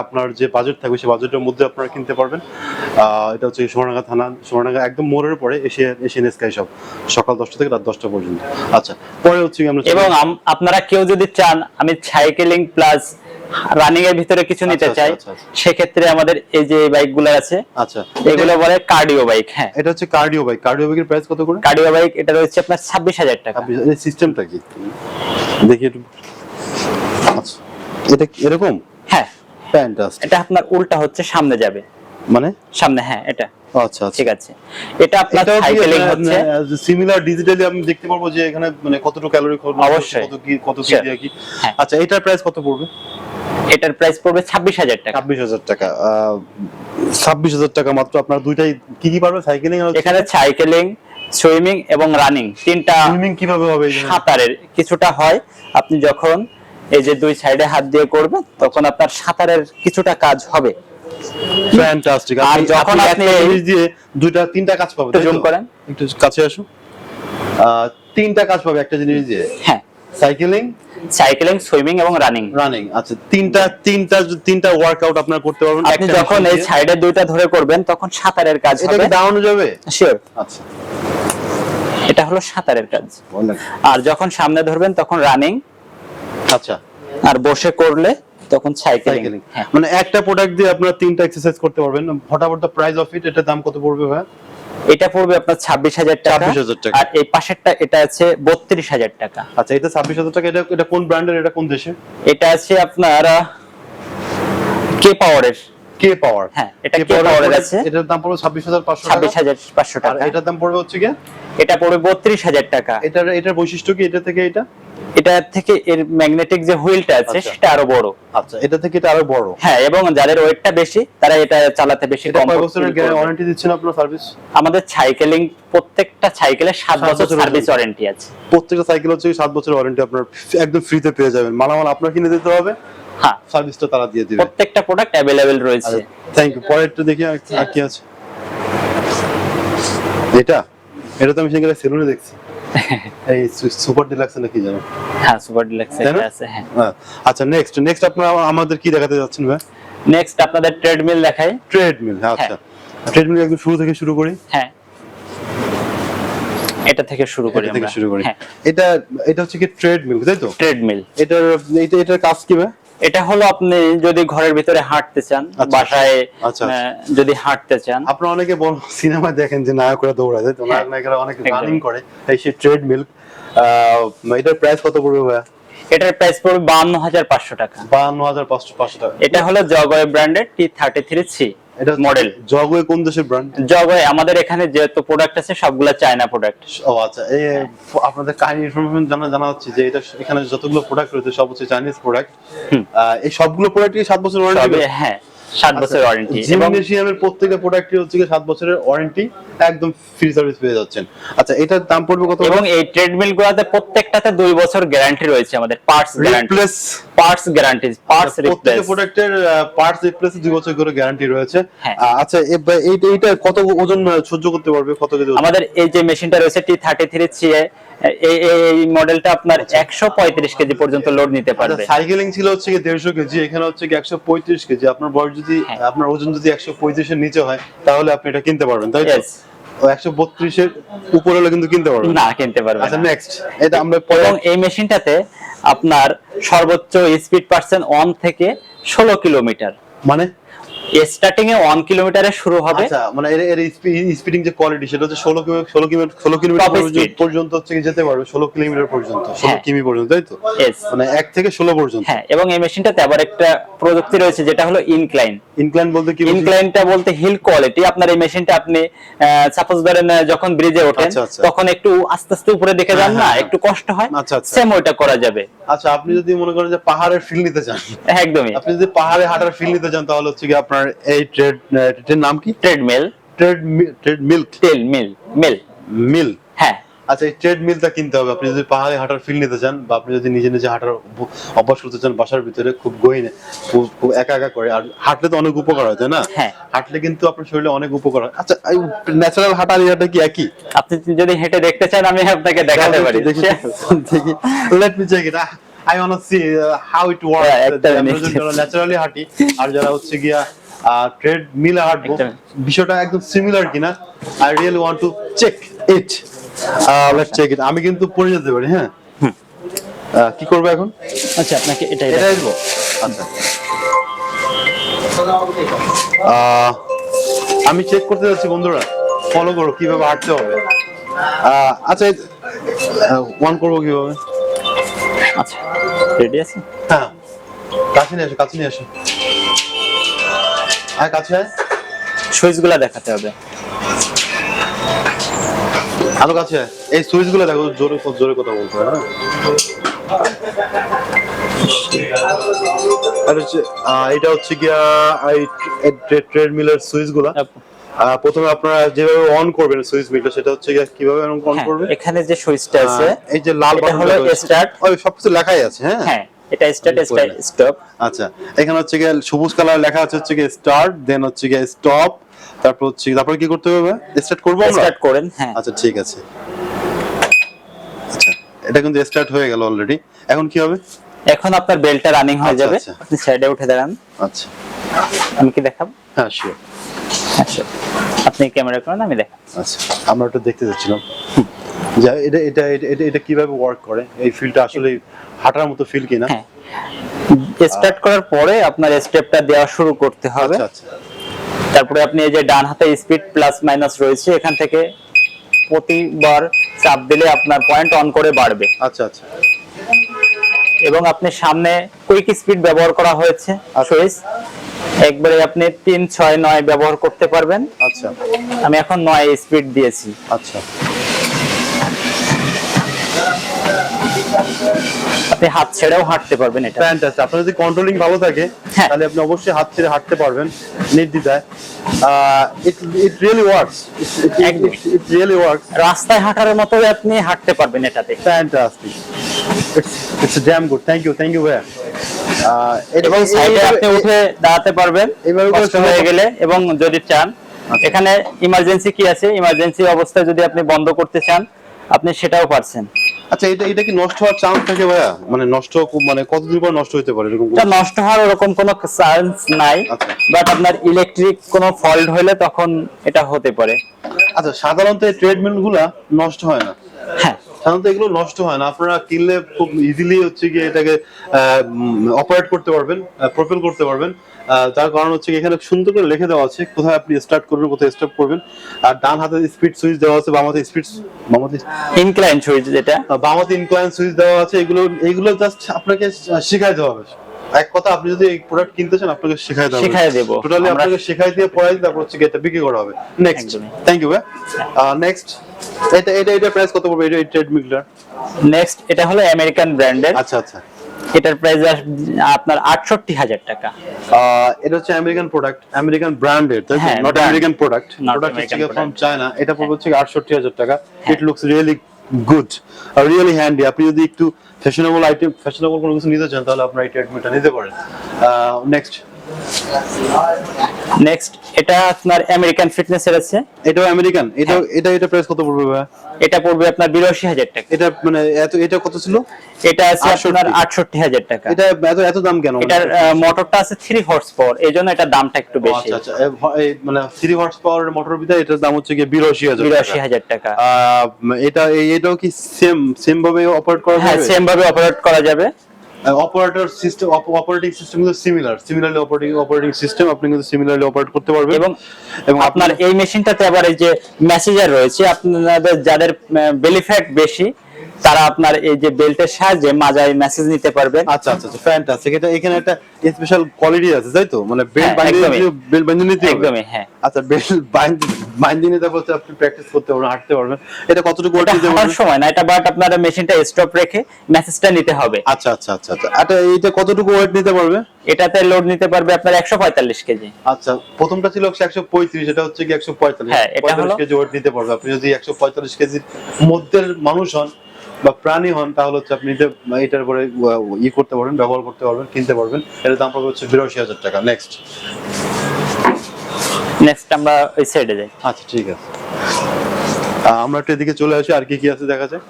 আপনার যে বাজেট থাকবে সেই বাজেটের মধ্যে আপনারা কিনতে পারবেন। এটা হচ্ছে সোনারগাঁ থানা, সোনারগাঁ একদম মোড়ের পরে এশিয়ান স্কাই শপ, সকাল 10টা থেকে রাত 10টা পর্যন্ত। আচ্ছা, পরে হচ্ছে কি আমরা এবং আপনারা কেউ যদি চান আমি সাইকেলিং প্লাস রানিং এর ভিতরে কিছু নিতে আচ্ছা, চাই, আচ্ছা, আচ্ছা। সেক্ষেত্রে আমাদের এই যে বাইকগুলো আছে, আচ্ছা, এগুলো বলে কার্ডিও বাইক। হ্যাঁ, এটা হচ্ছে কার্ডিও বাইক। কার্ডিও বাইকের প্রাইস কত করে? কার্ডিও বাইক এটা রয়েছে আপনার 26,000 টাকা। এই সিস্টেমটা কি দেখি একটু। আচ্ছা, এটা এরকম? হ্যাঁ, ফ্যান্টাস্টিক। এটা আপনার উল্টা হচ্ছে সামনে যাবে, মানে সামনে। হ্যাঁ, এটা আচ্ছা আচ্ছা ঠিক আছে। এটা আপনার সাইকেলিং হচ্ছে সিমিলার ডিজিটালি আমি দেখতে পারবো যে এখানে মানে কতটুকু ক্যালোরি খরচ, অবশ্যই। কত কি দিয়ে কি। হ্যাঁ। আচ্ছা, এটার প্রাইস কত পড়বে? এটার প্রাইস পড়বে 26,000 টাকা। 26,000 টাকা। 26,000 টাকা মাত্র। আপনার দুইটাই কি কি পারবে? সাইকেলিং আর এখানে সাইকেলিং, সুইমিং এবং রানিং তিনটা। সুইমিং কিভাবে হবে? সাঁতারের কিছুটা হয়, আপনি যখন এই যে দুই সাইডে হাত দিয়ে করবেন তখন আপনার সাঁতারের কিছুটা কাজ হবে। ফ্যান্টাস্টিক। আর যখন আপনি জিনিস দিয়ে তিনটা কাজ পাবে। জুম করেন, একটু কাছে আসো। তিনটা কাজ পাবে একটা জিনিস দিয়ে। হ্যাঁ, সাইকেলিং, সুইমিং এবং রানিং। আচ্ছা, তিনটা ওয়ার্কআউট আপনারা করতে পারবেন। আপনি যখন এই সাইডে দুইটা ধরে করবেন তখন সাঁতারের কাজ এটা হবে। কি দাঁড়ানো যাবে? শিওর। আচ্ছা, এটা হলো সাঁতারের কাজ। আর যখন সামনে ধরবেন তখন রানিং। আচ্ছা, আর বসে করলে তখন সাইকেলিং। মানে একটা প্রোডাক্ট দিয়ে আপনারা তিনটা এক্সারসাইজ করতে পারবেন। ফটাফট প্রাইস অফ ইট, এটার দাম কত পড়বে ভাই? এটা পড়বে আপনার 26,000 টাকা। 26,000 টাকা। আর এই পাশেরটা এটা আছে 32,000 টাকা। আচ্ছা, এটা 26,000 টাকা। এটা কোন ব্র্যান্ডের? এটা কোন দেশে? এটা আছে আপনার কে পাওয়ারের। কে পাওয়ার? হ্যাঁ, এটা কে পাওয়ারের আছে। এটার দাম পড়বে 26,500 টাকা। 26,500 আর টাকা। এটার দাম পড়বে হচ্ছে কি? এটা পড়বে 32,000 টাকা। এটার বৈশিষ্ট্য কি এটা থেকে এটা? এটা থেকে এর ম্যাগনেটিক যে হুইলটা আছে আচ্ছা। সেটা আরো বড়। আচ্ছা, এটা থেকে এটা আরো বড়। হ্যাঁ, এবং যাদের ওয়েটটা বেশি তারা এটা চালাতে বেশি এটা কয় কমফোর্ট বছরের ফিল করবে। ওয়ারেন্টি দিচ্ছেন আপনারা সার্ভিস? আমাদের সাইকেলিং প্রত্যেকটা সাইকেলে 7 বছর বছরের সার্ভিস warranty। ওয়ারেন্টি আছে। প্রত্যেকটা সাইকেল হচ্ছে 7 বছরের ওয়ারেন্টি আপনার একদম ফ্রিতে পেয়ে যাবেন। মালামাল আপনার কিনে দিতে হবে, হ্যাঁ, সার্ভিসটা তারা দিয়ে দিবে। প্রত্যেকটা প্রোডাক্ট अवेलेबल রয়েছে। Thank you. পরে একটু দেখি আর কি আছে। এটা তো আমি সেখানে সেলুনে দেখছি। এই সুপার ডিলাক্স নাকি জানো? হ্যাঁ, সুপার ডিলাক্স তাই না? আছে। হ্যাঁ, আচ্ছা, নেক্সট আপনারা আমাদের কি দেখাতে যাচ্ছেন ভাই? নেক্সট আপনাদের ট্রেডমিল দেখাই। ট্রেডমিল। আচ্ছা, ট্রেডমিল একদম শুরু থেকে শুরু করি। হ্যাঁ, এটা থেকে শুরু করি আমরা। হ্যাঁ, এটা হচ্ছে কি ট্রেডমিল, তাই তো? ট্রেডমিল। এটার কাজ কি ভাই? এটা হলো আপনি যদি ঘরের ভিতরে হাঁটতে চান, আচ্ছা, বাসায় আচ্ছা, আচ্ছা। যদি হাঁটতে চান, আপনারা অনেকে বড় সিনেমা দেখেন যে নায়করা দৌড়ায়, তো নায়ক নায়িকারা অনেকে একদম। রানিং করে, এই সেই ট্রেডমিল। এটার প্রাইস কত পড়বে ভাইয়া? এটার প্রাইস পড়বে 52,500 টাকা। 52,500 টাকা। এটা হলো জগওয়ে ব্র্যান্ডের T33C এটা মডেল। জগওয়ে কোন দেশের ব্র্যান্ড? জগওয়ে আমাদের এখানে যেহেতু প্রোডাক্ট আছে সবগুলা চায়না প্রোডাক্ট। ও আচ্ছা, এই আপনাদের কাহিনী ইনফরমেশন জানা হচ্ছে যে এটা এখানে যতগুলো প্রোডাক্ট রয়েছে সব হচ্ছে চাইনিজ প্রোডাক্ট। এই সবগুলো প্রোডাক্টই 7 বছর ওয়ারেন্টি। হ্যাঁ 7 বছর ওয়ারেন্টি। এবং জিমনেশিয়ামের প্রত্যেকটা প্রোডাক্টই হচ্ছে 7 বছরের ওয়ারেন্টি, একদম ফ্রি সার্ভিস পেয়ে যাচ্ছেন। আচ্ছা, এটার দাম পড়বে কত? এবং এই ট্রেডমিল গুলোতে প্রত্যেকটাতে 2 বছর গ্যারান্টি রয়েছে আমাদের, parts guarantee, replace parts guarantee, parts প্রত্যেকটা রিপ্লেস। প্রোডাক্টের পার্টস রিপ্লেস 2 বছর করে গ্যারান্টি রয়েছে। হ্যাঁ। আচ্ছা, এইটা কত ওজন সহ্য করতে পারবে, কত কেজি ওজন? আমাদের এই যে মেশিনটা রয়েছে T33C, এই মডেলটা আপনার 135 কেজি পর্যন্ত লোড নিতে আচ্ছা, পারবে। সাইকেলিং ছিল হচ্ছে কি 150 কেজি, এখানে হচ্ছে কি 135 কেজি। আপনার বয়স যদি হ্যাঁ। আপনার ওজন যদি 135 এর নিচে হয় তাহলে আপনি এটা কিনতে পারবেন, তাই তো? Yes. ও 132 এর উপরে হলে কিন্তু কিনতে পারবেন না, কিনতে পারবে আচ্ছা, না। নেক্সট এটা আমরা পরে। এবং এই মেশিনটাতে আপনার সর্বোচ্চ স্পিড পার্সেন্ট 1 থেকে 16 কিলোমিটার, মানে স্টার্টিং এ 1 কিলোমিটারে শুরু হবে। আচ্ছা, মানে এর স্পিডিং যে কোয়ালিটি সেটা হচ্ছে 16 কিলোমিটার Top speed। পর্যন্ত হচ্ছে কি যেতে পারবে, 16 কিলোমিটার পর্যন্ত, 16 হ্যাঁ। কিমি পর্যন্ত, তাই তো? Yes. মানে 1 থেকে 16 পর্যন্ত। হ্যাঁ, এবং এই মেশিনটাতে আবার একটা প্রযুক্তি রয়েছে যেটা হলো ইনক্লাইন। ইনক্লাইন বলতে কি বুঝি? ইনক্লাইনটা বলতে হিল কোয়ালিটি। আপনার এই মেশিনটা আপনি সাপোজ ধরেন যখন ব্রিজে ওঠেন আচ্ছা, আচ্ছা। তখন একটু আস্তে আস্তে উপরে দেখে যান হ্যাঁ, না, হ্যাঁ, একটু কষ্ট হয়, আচ্ছা, আচ্ছা। সেম ওইটা করা যাবে। আচ্ছা, আপনি যদি মনে করেন যে পাহাড়ের ফিল নিতে চান, একদমই। আপনি যদি পাহাড়ে হাঁটার ফিল নিতে চান তাহলে হচ্ছে কি আপনার এই ট্রেডের নাম কি? ট্রেডমিল, ট্রেডমিল মিল। হ্যাঁ আচ্ছা, এই ট্রেডমিলটা কিনতে হবে আপনি যদি পাহাড়ে হাঁটার ফিল নিতে চান, বা আপনি যদি নিজে নিজে হাঁটার অভ্যাস করতে চান বাসার ভিতরে, খুব গহীনে, খুব একা একা করে। আর হাঁটলে তো অনেক উপকার হয়, তাই না? হ্যাঁ। হাঁটলে কিন্তু আপনার শরীরে অনেক উপকার হয়। আচ্ছা, ন্যাচারাল হাঁটার এটা কি একই? আপনি যদি হেঁটে দেখতে চান আমি আপনাকে দেখাতে পারি। দেখি, let me check it. I want to see how it works. হ্যাঁ, একটা আমরা minute। যদি ন্যাচারালি হাঁটি আর যারা হচ্ছে গিয়া ট্রেড মিলে হাঁটবো, একটা বিষয়টা একদম সিমিলার কিনা। I really want to check it. Let's check it. আমি কিন্তু পড়ে যেতে পারি, হ্যাঁ। কি করবো এখন? আচ্ছা, আপনাকে এটাই এটা দেখাবো। আসবো। আচ্ছা, আমি চেক করতে যাচ্ছি, বন্ধুরা ফলো করো কিভাবে হাঁটতে হবে। আচ্ছা, ওয়ান করবো কিভাবে? আচ্ছা, রেডি আছে? হ্যাঁ, কাছে নিয়ে আসো, কাছে নিয়ে আসো। হ্যাঁ, কাছে আয়। সুইচগুলো দেখাতে হবে। আরো কাছে আয়। এই সুইচ গুলো দেখো, জোরে জোরে কথা বলতে হয়, হ্যাঁ। আর হচ্ছে এটা হচ্ছে গিয়া ট্রেডমিলের সুইচ গুলা। প্রথমে আপনারা যেভাবে অন করবেন সুইচ মিটার, সেটা হচ্ছে গিয়া কিভাবে অন হ্যাঁ, করবেন। এখানে যে সুইচটা আছে এই যে লাল এটা বাটন হলো স্টার্ট। ওই সবকিছু লেখাই আছে, হ্যাঁ। হ্যাঁ, এটা স্টার্ট, স্টপ। আচ্ছা, এখানে হচ্ছে গিয়ে সবুজ কালার লেখা আছে হচ্ছে গিয়ে স্টার্ট, দেন হচ্ছে গিয়ে স্টপ, তারপর হচ্ছে তারপর কি করতে হবে? স্টার্ট করবো আমরা? স্টার্ট করেন, হ্যাঁ। আচ্ছা, ঠিক আছে। আচ্ছা, এটা কিন্তু স্টার্ট হয়ে গেল অলরেডি। এখন কি হবে? এখন আপনার বেলটা রানিং হয়ে আচ্ছা, যাবে। আচ্ছা। আপনি সাইডে উঠে দাঁড়ান, আচ্ছা, আমি কি দেখাবো? হ্যাঁ, শিওর। আচ্ছা, আপনি ক্যামেরা করেন, আমি দেখাবো। আচ্ছা, আমরা ওটা দেখতে যাচ্ছিলাম যে এটা এটা এটা এটা কিভাবে ওয়ার্ক করে, এই ফিলটা আসলে হাঁটার মতো ফিল কিনা। হ্যাঁ, স্টার্ট করার পরে আপনার স্টেপটা দেওয়া শুরু করতে হবে। আচ্ছা, আচ্ছা, তারপরে আপনি এই যে ডান হাতে স্পিড প্লাস মাইনাস রয়েছে, এখান থেকে প্রতিবার চাপ দিলে আপনার পয়েন্ট অন করে বাড়বে। আচ্ছা, আচ্ছা, এবং আপনি সামনে কুইক স্পিড ব্যবহার করা হয়েছে সুইচ, একবারে আপনি 3, 6, 9 ব্যবহার করতে পারবেন। আচ্ছা, আমি এখন 9 স্পিড দিয়েছি। আচ্ছা। আপনি হাত ছেড়েও হাঁটতে পারবেন এটা। ফ্যান্টাস্টিক। আপনার যদি কন্ট্রোলিং ভালো থাকে হ্যাঁ। তাহলে আপনি অবশ্যই হাত ছেড়ে হাঁটতে পারবেন নির্দ্বিধায়। It really works. It really works. রাস্তায় হাঁটার মতো আপনি হাঁটতে পারবেন এটাতে। Fantastic. It's damn good. Thank you ভাইয়া। এবং সাইডে আপনি উঠে দাঁড়াতে পারবেন এইভাবে করে কষ্ট হয়ে গেলে, এবং যদি চান এখানে ইমার্জেন্সি কি আছে, ইমার্জেন্সি অবস্থায় যদি আপনি বন্ধ করতে চান আপনি সেটাও পারছেন। আচ্ছা, এটা কি নষ্ট হওয়ার চান্স থাকে ভাইয়া? মানে নষ্ট মানে কতদিন পর নষ্ট হতে পারে এরকম? এটা নষ্ট হওয়ার ওরকম কোনো চান্স নাই, আচ্ছা। বাট আপনার ইলেকট্রিক কোনো ফল্ট হলে তখন এটা হতে পারে। আচ্ছা, সাধারণত এই ট্রেডমিল গুলা নষ্ট হয় না। হ্যাঁ, সাধারণত এগুলো নষ্ট হয় না, আপনারা কিনলে খুব ইজিলি হচ্ছে কি এটাকে অপারেট করতে পারবেন, প্রপেল করতে পারবেন। তার কারণ হচ্ছে কি এখানে সুন্দর করে লিখে দেওয়া আছে কোথায় আপনি স্টার্ট করবেন, কোথায় স্টপ করবেন। আর ডান হাতে স্পিড সুইচ দেওয়া আছে, বাম হাতে ইনক্লাইন সুইচ যেটা, বাম হাতে ইনক্লাইন সুইচ দেওয়া আছে। এগুলো জাস্ট আপনাকে শিখাইতে হবে। এক কথা, আপনি যদি এই প্রোডাক্ট কিনতে চান আপনাকে শিখাইতে হবে, শিখাই দেব টোটালি আপনাকে শিখাই দিয়ে পড়াই তারপর হচ্ছে কি এটা বিক্রি করা হবে। নেক্সট, একদমই। থ্যাংক ইউ ভাই। নেক্সট, এটা প্রাইস কত পড়বে? এটা ট্রেডমিলটা নেক্সট এটা হলো আমেরিকান ব্র্যান্ডের, আচ্ছা আচ্ছা। এটার প্রাইস আপনার 68,000 টাকা। এটা হচ্ছে আমেরিকান প্রোডাক্ট, আমেরিকান ব্র্যান্ডের, তাই হ্যাঁ, not brand. American product. Not product American হচ্ছে ফ্রম product. চায়না। এটা পড়বে হচ্ছে 68,000 টাকা। ইট looks really good, really handy. আপনি যদি একটু ফ্যাশনেবল আইটেম, ফ্যাশনেবল কোনো কিছু নিতে চান তাহলে আপনারা এই ট্রেডমিলটা নিতে পারেন। নেক্সট, এটা আপনার আমেরিকান ফিটনেসের আছে, এটাও আমেরিকান। এটা প্রাইস কত পড়বে ভাই? এটা পড়বে আপনার 82,000 টাকা। এটা মানে এটা কত ছিল? এটা আছে আপনার 68,000 টাকা। এটা এত দাম কেন? এটার মোটরটা আছে 3 হর্স পাওয়ার, এইজন্য এটা দামটা একটু বেশি। আচ্ছা আচ্ছা, মানে 3 হর্স পাওয়ার মোটর ভিতরে এটার দাম হচ্ছে কি 82,000 টাকা। এটাও কি সেম ভাবে অপারেট করা হ্যাঁ, যাবে? সেম ভাবে অপারেট করা যাবে। অপারেটর সিস্টেম, অপারেটিং সিস্টেম কিন্তু সিমিলারলি অপারেটিং সিস্টেম আপনি কিন্তু সিমিলারলি অপারেট করতে পারবেন। এবং আপনার এই মেশিনটাতে আবার এই যে মেসেজার রয়েছে, আপনাদের যাদের বেলি ফ্যাট বেশি তারা আপনার এই যে বেল্টের সাহায্যে মাজায় মেসেজ নিতে পারবেন। আচ্ছা আচ্ছা, ফ্যান্টাস্টিক। এখানে একটা স্পেশাল কোয়ালিটি আছে, তাই তো? মানে বেল্ট বাইন্ডিং নিতে হবে। একদমই, হ্যাঁ। আচ্ছা, বেল্ট বাইন্ডিং নিতে বলতে আপনি প্র্যাকটিস করতে পারবেন, হাঁটতে পারবেন। এটা কতটুকু এটা হাঁটার সময় না, এটা বাট আপনার মেশিনটা স্টপ রেখে মেসেজটা নিতে হবে। আচ্ছা আচ্ছা আচ্ছা আচ্ছা। এটা কতটুকু ওয়েট নিতে পারবে? এটাতে লোড নিতে পারবে আপনার 145 কেজি। আচ্ছা, প্রথমটা ছিল 135, এটা হচ্ছে কি 145। হ্যাঁ, এটা হলো 45 কেজি ওয়েট নিতে পারবে। আপনি যদি 145 কেজির মধ্যের মানুষ হন বা প্রাণী হন তাহলে হচ্ছে আপনি এটার উপরে করতে পারবেন, ব্যবহার করতে পারবেন, কিনতে পারবেন। এর দাম পড়বে হচ্ছে 82,000 টাকা। নেক্সট আমরা এই সাইডে যাই। আচ্ছা, ঠিক আছে। আমরা একটু এদিকে চলে আসি, আর কি কি আছে দেখা যায়।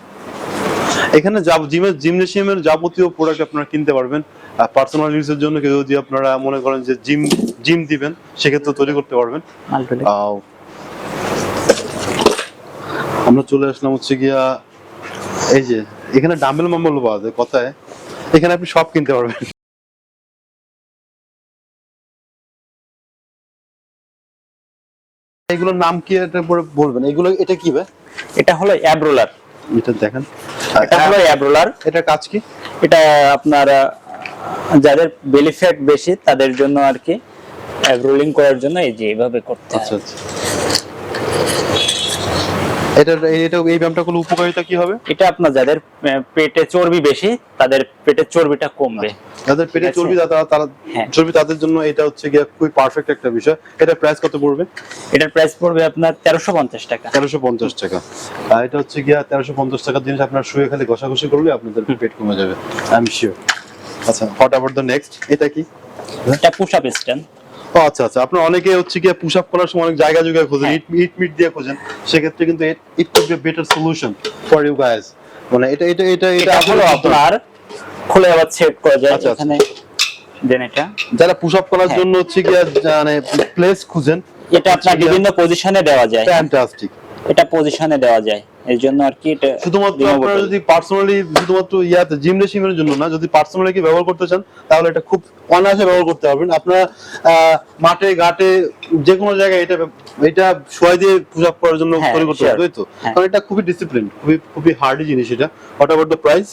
এখানে জিমনেশিয়ামের যাবতীয় প্রোডাক্ট আপনারা কিনতে পারবেন। পার্সোনাল ইউজের জন্য কেউ যদি আপনারা মনে করেন যে জিম দিবেন, সেক্ষেত্রে তৈরি করতে পারবেন। আমরা চলে আসলাম হচ্ছে গিয়া এই যে এখানে ডাম্বেল মাম্বেল পাওয়া যায়। কথায় এখানে আপনি সব কিনতে পারবেন। এগুলোর নাম কি এটা পরে বলবেন? এটা কি ভাই? এটা হলো অ্যাব রোলার। এটা দেখেন, এটা হলো অ্যাব রোলার। এটা কাজ কি? এটা আপনার যাদের বেলি ফ্যাট বেশি তাদের জন্য আর কি অ্যাব রোলিং করার জন্য এই যে এইভাবে করতে হয়। আচ্ছা আচ্ছা। এটা এই ব্যায়ামটা করলে উপকারিতা কি হবে? এটা আপনার যাদের পেটে চর্বি বেশি তাদের পেটের চর্বিটা কমবে। যাদের পেটে চর্বি চর্বি তাদের জন্য এটা হচ্ছে গিয়ে খুবই পারফেক্ট একটা বিষয়। এটা প্রাইস কত পড়বে? এটার প্রাইস পড়বে আপনার 1350 টাকা। 1350 টাকা। এটা হচ্ছে গিয়া 1350 টাকার জিনিস আপনার শুয়ে খালি ঘষাঘষি করলে আপনাদের পেট কমে যাবে, আই এম শিওর। আচ্ছা, হোয়াট অ্যাবাউট দ্য নেক্সট? এটা কি? এটা পুশ আপ স্ট্যান্ড। ও আচ্ছা আচ্ছা, আপনার অনেকে হচ্ছে গিয়ে পুশ আপ করার সময় অনেক জায়গা খোঁজেন, ইট মিট দিয়ে খোঁজেন। সেক্ষেত্রে কিন্তু it could be better solution for you guys. মানে এটা হলো আপনার খুলে আবার সেট করা যায়। আচ্ছা, এখানে দেন এটা যারা পুশ আপ করার জন্য হচ্ছে গিয়ে মানে প্লেস খুঁজেন, এটা আপনার বিভিন্ন পজিশনে দেওয়া যায়। ফ্যান্টাস্টিক। এটা পজিশনে দেওয়া যায়, এর জন্য আর কি এটা শুধুমাত্র আপনারা যদি পার্সোনালি, শুধুমাত্র জিমনেশিয়ামের জন্য না, যদি পার্সোনালি কি ব্যবহার করতে চান তাহলে এটা খুব অনায়াসে ব্যবহার করতে পারবেন। আপনারা মাঠে ঘাটে যে কোনো জায়গায় এটা শোয়াই দিয়ে পুশ আপ করার জন্য তৈরি করতে পারবেন, তাই তো? কারণ এটা খুবই ডিসিপ্লিন, খুবই হার্ডি জিনিস এটা। What about the price?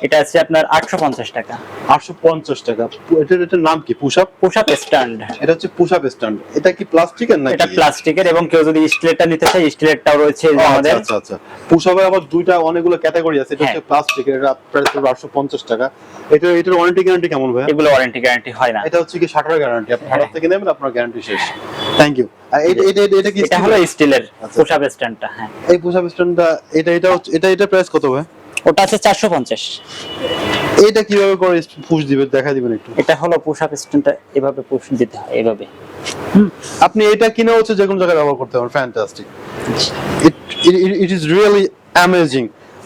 এটা আছে আপনার 850 টাকা। 850 টাকা। এটার নাম কি? Push up stand. এটা হচ্ছে পুশ আপ স্ট্যান্ড। এটা কি প্লাস্টিকের নাকি? এটা প্লাস্টিকের, এবং কেউ যদি স্টিলেরটা নিতে চায় স্টিলেরটাও রয়েছে আমাদের। আচ্ছা আচ্ছা। পুশ আপের আবার অনেকগুলো ক্যাটাগরি আছে। এটা হচ্ছে প্লাস্টিকের, এটা প্রাইস পড়বে 850 টাকা। এটার ওয়ারেন্টি গ্যারান্টি কেমন ভাই? এগুলো ওয়ারেন্টি গ্যারান্টি হয় না। এটা হচ্ছে কি শাটার গ্যারান্টি, আপনি হঠাৎ থেকে নেবেন আপনার গ্যারান্টি শেষ। Thank you. এটা কি? এটা হলো স্টিলের পুশ আপ স্ট্যান্ডটা। হ্যাঁ, এই পুশ আপ স্ট্যান্ডটা এটা প্রাইস কত ভাই? ওটা আছে 450। এটা কিভাবে করে পুশ দিবেন দেখাই দিবেন একটু? এটা হলো পুশ আপ স্ট্যান্ডটা, এভাবে পুশ দিতে হয়, এভাবে। আপনি এটা কিনে হচ্ছে যে কোনো জায়গায় ব্যবহার করতে পারেন। Fantastic. It is really amazing.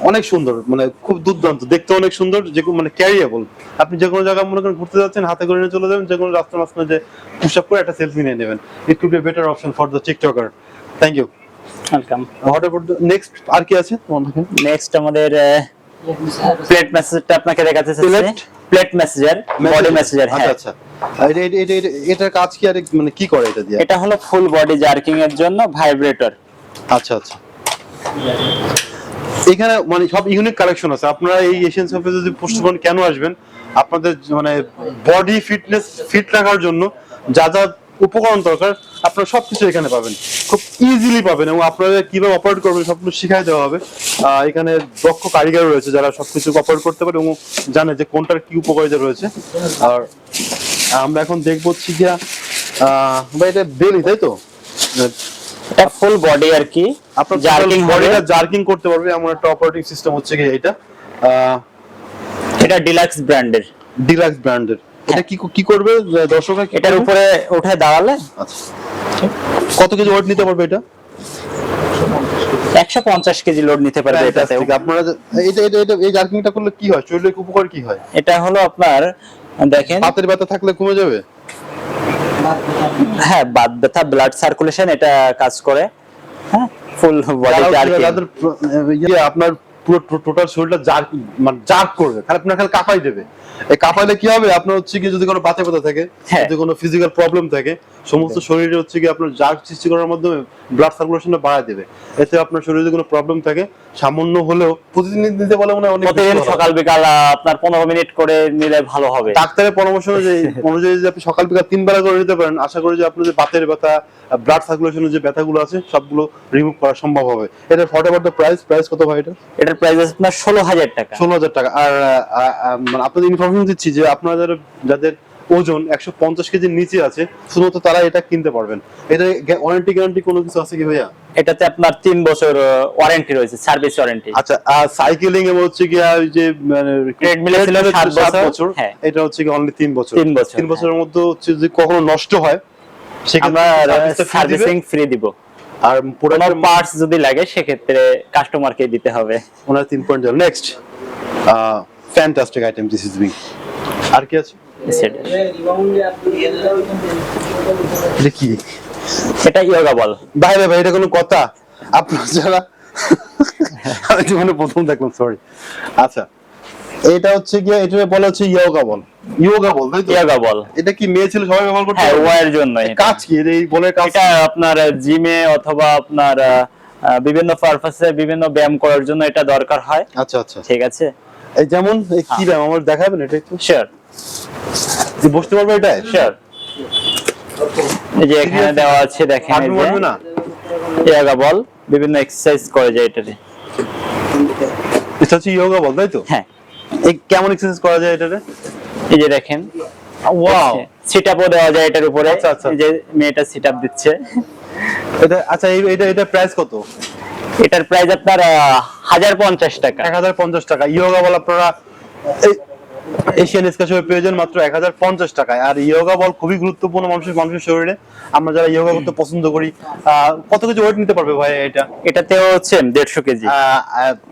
অনেক সুন্দর, মানে খুব দুর্দান্ত দেখতে, অনেক সুন্দর, যে মানে ক্যারিয়েবল। আপনি যে কোনো জায়গায় মনে করেন ঘুরতে যাচ্ছেন, হাতে করে নিয়ে চলে যাবেন, যে কোনো রাস্তার মাঝখানে যে পুশ আপ করে একটা সেলফি নিয়ে নেবেন। It could be better option for the TikToker. Thank you. Welcome. What about next আর কি আছে তোমার কাছে? নেক্সট আমাদের প্লেট মেসেজটা আপনাকে দেখাতে চাচ্ছি। Plate? Plate massager, body massager. আচ্ছা হ্যাঁ, আচ্ছা। আর এটার কাজ কি আর মানে কি করে এটা দিয়ে? এটা হলো ফুল বডি জার্কিং এর জন্য ভাইব্রেটর। আচ্ছা আচ্ছা। এখানে মানে সব ইউনিক কালেকশন আছে। আপনারা এই এশিয়ান শপে যদি পোস্টবন কেন আসবেন, আপনাদের মানে বডি ফিটনেস ফিট রাখার জন্য যা যা উপকরণ দরকার আপনারা সবকিছু এখানে পাবেন, খুব ইজিলি পাবেন, এবং আপনারা কিভাবে অপারেট করবেন সবকিছু শিখাই দেওয়া হবে। এখানে দক্ষ কারিগর রয়েছে যারা সবকিছু অপারেট করতে পারে এবং জানে যে কোনটার কি উপকারিতা রয়েছে। আর আমরা এখন দেখবো হচ্ছে গিয়া ভাই এটা বেলি, তাই তো? এটা ফুল বডি আর কি, আপনার জার্কিং হবে। বডিটা জার্কিং করতে পারবে এমন একটা অপারেটিং সিস্টেম হচ্ছে কি এটা। এটা ডিলাক্স ব্র্যান্ডের। ডিলাক্স ব্র্যান্ডের। এটা কি কি করবে দর্শকরা? এটার উপরে উঠে দাঁড়ালে আচ্ছা, কত কেজি ওয়েট নিতে পারবে এটা? 150 কেজি লোড নিতে পারবে এটাতে। Fantastic. আপনারা এটা এই জার্কিংটা করলে কি হয়, শরীরের উপকার কি হয়? এটা হলো আপনার দেখেন, হাতের ব্যথা থাকলে কমে যাবে। হ্যাঁ, বাত ব্যথা, ব্লাড সার্কুলেশন এটা কাজ করে। হ্যাঁ, ফুল বডি জার্কিং। আপনার পুরো টোটাল শরীরটা জার্ক মানে জার্ক করবে, খালি আপনার খালি কাঁপাই দেবে। এই কাঁপাইলে কি হবে, আপনার হচ্ছে কি যদি কোনো বাতে ব্যথা থাকে, হ্যাঁ। যদি কোনো ফিজিক্যাল প্রবলেম থাকে, সমস্ত শরীরে হচ্ছে কি আপনার জার্ক সৃষ্টি করার মাধ্যমে ব্লাড সার্কুলেশনটা বাড়ায় দেবে। এতে আপনার শরীরে যদি কোনো প্রবলেম থাকে সামান্য হলেও প্রতিদিন নিতে বলে মনে হয় অনেক বেশি প্রতিদিন ভালো। সকাল বিকাল আপনার 15 মিনিট করে নিলে ভালো হবে। ডাক্তারের পরামর্শ অনুযায়ী যদি আপনি সকাল বিকাল 3 বেলা করে নিতে পারেন, আশা করি যে আপনার যে বাতের ব্যথা, ব্লাড সার্কুলেশনের যে ব্যথাগুলো আছে সবগুলো রিমুভ করা সম্ভব হবে। এটা হোয়াট অ্যাবাউট দ্য প্রাইস কত ভাই এটা? এটার প্রাইস আপনার 16,000 টাকা। 16,000 টাকা। আর মানে আপনাদের ইনফরমেশন দিচ্ছি যে আপনারা যাদের ওজন 150 কেজির নিচে আছে শুধুমাত্র তারা এটা কিনতে পারবেন। এটা ওয়ারেন্টি গ্যারান্টি কোনো কিছু আছে কি ভাইয়া? এটাতে আপনার 3 বছর ওয়ারেন্টি রয়েছে, সার্ভিস ওয়ারেন্টি। আচ্ছা, আর সাইকেলিং এ হচ্ছে কি ওই যে মানে ট্রেডমিলে ছিল 7 বছর। হ্যাঁ, এটা হচ্ছে কি অনলি 3 বছর। 3 বছর। 3 বছরের মধ্যে হচ্ছে যদি কখনো নষ্ট হয় আমরা সেক্ষেত্রে সার্ভিসিং ফ্রি দিব। আর কোনো প্রোডাক্টের পার্টস যদি লাগে সেক্ষেত্রে কাস্টমারকে দিতে হবে। ওনার 3.0। Next fantastic item this is bing. আর কি আছে? সেটা। এটা কি? এটা ইয়োগা বল। বাইরে ভাই, এটা কোনো কথা? আপনার যারা আমি জীবনে প্রথম দেখলাম, সরি। আচ্ছা, এটা হচ্ছে গিয়ে এটা বলা হচ্ছে ইয়োগা বল। ইয়োগা বল, তাই তো? ইয়োগা বল। এটা কি মেয়ে ছেলে সবাই ব্যবহার করতে হ্যাঁ, পারবে? ওয়ার জন্য এটা। কাজ কি এই বলের কাজ? এটা আপনার জিমে অথবা আপনার বিভিন্ন পারপাসে বিভিন্ন ব্যায়াম করার জন্য এটা দরকার হয়। আচ্ছা আচ্ছা। ঠিক আছে, এই যেমন এই কি ব্যায়াম আমার দেখাবেন এটা একটু? শিওর যে বসতে পারবে এটা? শিওর। এই যে এখানে দেওয়া আছে দেখেন, এই আপনি যে পারবে না? ইয়োগা বল বিভিন্ন এক্সারসাইজ করে যায় এটাতে। এটা হচ্ছে ইয়োগা বল, তাই তো? হ্যাঁ, এই কেমন এক্সারসাইজ করা যায় এটাতে? এই যে দেখেন, ওয়াও। সিট আপও দেওয়া যায় এটার উপরে। আচ্ছা, আচ্ছা। এই যে মেয়েটা সিট আপ দিচ্ছে। এটা আচ্ছা, এটা প্রাইস কত? এটার প্রাইস আপনার 1050 টাকা। 1050 টাকা। ইয়োগা বল আপনারা এশিয়ান স্কেচে পেয়ে যান মাত্র 1050 টাকায়। আর ইয়োগা বল খুবই গুরুত্বপূর্ণ মানুষের শরীরে। আমরা যারা ইয়োগা করতে পছন্দ করি, কত কেজি ওয়েট নিতে পারবে ভাই এটা? এটাতেও হচ্ছে 150 কেজি।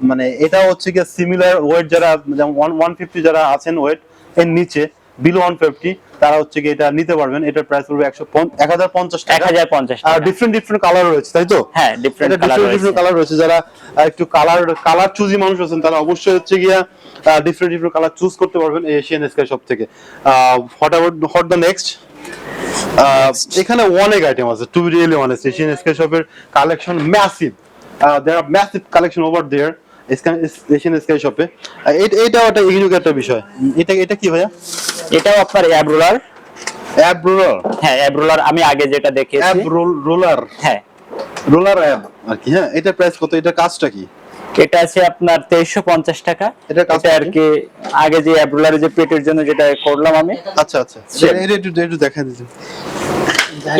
মানে এটা হচ্ছে কি সিমিলার ওয়েট যারা যেমন 150 যারা আছেন ওয়েট এর নিচে বিলো 150 তারা হচ্ছে কি এটা নিতে পারবেন। এটার প্রাইস পড়বে 1050 টাকা। 1050 আর টাকা। ডিফারেন্ট কালার রয়েছে, তাই তো? হ্যাঁ, ডিফারেন্ট কালার রয়েছে। কালার রয়েছে। যারা একটু কালার চুজি মানুষ আছেন তারা অবশ্যই হচ্ছে গিয়া ডিফারেন্ট কালার চুজ করতে পারবেন এই এশিয়ান স্কাই শপ থেকে। What the next? এখানে অনেক আইটেম আছে, to be really honest. Asian Sky শপের collection massive. There are massive collection over there Asian Sky শপে। এইটাও একটা ইউনিক একটা বিষয়। এটা কি ভাইয়া? এটাও আপনার অ্যাব রোলার। অ্যাব রোলার? হ্যাঁ, অ্যাব রোলার আমি আগে যেটা দেখিয়েছি। অ্যাব রোলার? হ্যাঁ, রোলার অ্যাব আর কি। হ্যাঁ, এটার প্রাইস কত? এটার কাজটা কি? এটা আছে আপনার 2350 টাকা। এটার কাজ এটা আর কি আগে যে অ্যাব রোলারের যে পেটের জন্য যেটা করলাম আমি, আচ্ছা আচ্ছা, এটা একটু দেখা দিন।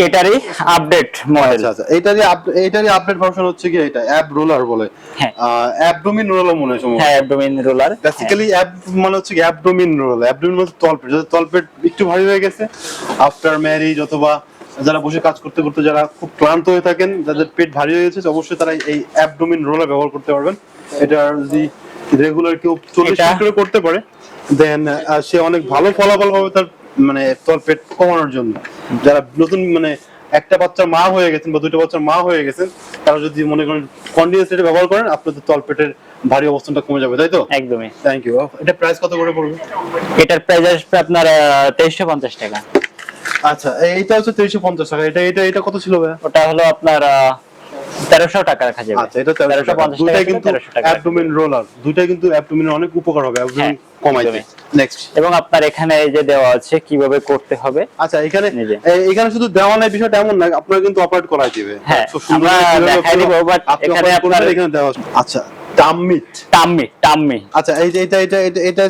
এটারই আপডেট মডেল। আচ্ছা আচ্ছা, এটারই আপডেট ভার্সন হচ্ছে কি এটা অ্যাব রোলার বলে। হ্যাঁ, অ্যাবডোমিন রোলার মনে হয় সম্ভবত। হ্যাঁ, অ্যাবডোমিন রোলার। বেসিক্যালি অ্যাব মানে হচ্ছে অ্যাবডোমিন রোল। অ্যাবডোমিন মানে তলপেট। যদি তলপেট একটু ভারী হয়ে গেছে আফটার ম্যারেজ অথবা যারা বসে কাজ করতে করতে যারা খুব ক্লান্ত হয়ে থাকেন, যাদের পেট ভারী হয়ে গেছে, অবশ্যই তারা এই অ্যাবডোমিন রোলার ব্যবহার করতে পারবেন। এটা যদি রেগুলার কেউ 40 মিনিট করে করতে পারে দেন সে অনেক ভালো ফলাফল পাবে তার মানে তলপেট কমানোর জন্য। যারা নতুন মানে একটা বাচ্চার মা হয়ে গেছেন বা দুইটা বাচ্চার মা হয়ে গেছেন, তারা যদি মনে করেন কন্টিনিউয়াস এটা ব্যবহার করেন, আপনাদের তলপেটের ভারী অবস্থানটা কমে যাবে, তাই তো? একদমই। Thank you. এটা প্রাইস কত করে পড়বে? এটার প্রাইস আসবে আপনার 2350 টাকা। আচ্ছা, এইটা হচ্ছে 350 টাকা। এটা এটা এটা কত ছিল ভাইয়া? ওটা হলো আপনার 1300 টাকা রাখা যাবে। আচ্ছা, এটা 1350 টাকা। 1350 দুইটাই টাকা, কিন্তু 1300 টাকা। অ্যাবডোমেন রোলার, দুইটাই কিন্তু অ্যাবডোমেনের অনেক উপকার হবে, অ্যাবডোমেন হ্যাঁ, কমাইতে। একদমই। নেক্সট। এবং আপনার এখানে এই যে দেওয়া আছে কিভাবে করতে হবে। আচ্ছা, এখানে নিজে। এখানে শুধু দেওয়া নাই, বিষয়টা এমন না, আপনারা কিন্তু অপারেট করাই দিবে। হ্যাঁ, খুব সুন্দর আমরা করে দেখাই দিব, but আপনি এখানে operate করবেন, আপনার- এখানে দেওয়া আছে। আচ্ছা, টামমিট। টাম্মি আচ্ছা, এই যে এটা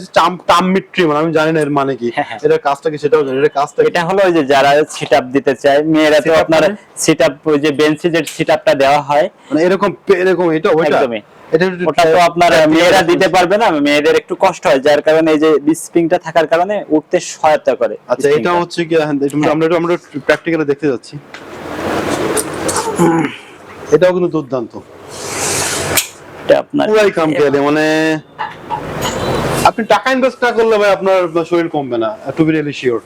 টামমিট ট্রিমার, আমি জানি না এর মানে কি, হ্যাঁ, হ্যাঁ। এটার কাজটা কি সেটাও জানি, এটার কাজটা কি? এটা হলো ওই যে যারা সিটআপ দিতে চায়, মেয়েরা তো Sit-up আপনার মানে? সিটআপ, ওই যে বেঞ্চে যে সিটআপটা দেওয়া হয়, মানে এরকম এরকম এটা ওইটা একদমই। এটা একটু ওটা তো আপনার মেয়েরা দিতে পারবে না, মেয়েদের একটু কষ্ট হয়, যার কারণে এই যে স্প্রিংটা থাকার কারণে উঠতে সহায়তা করে। আচ্ছা, এটা spring-টা। হচ্ছে কি, আমরা প্র্যাকটিক্যালি দেখতে যাচ্ছি। এটাও কিন্তু দুর্দান্ত, এটা আপনার পুরাই খামখেয়ালি, মানে আপনি টাকা ইনভেস্ট না করলে ভাই আপনার শরীর কমবে না, টু বি রিয়েলি শিওর।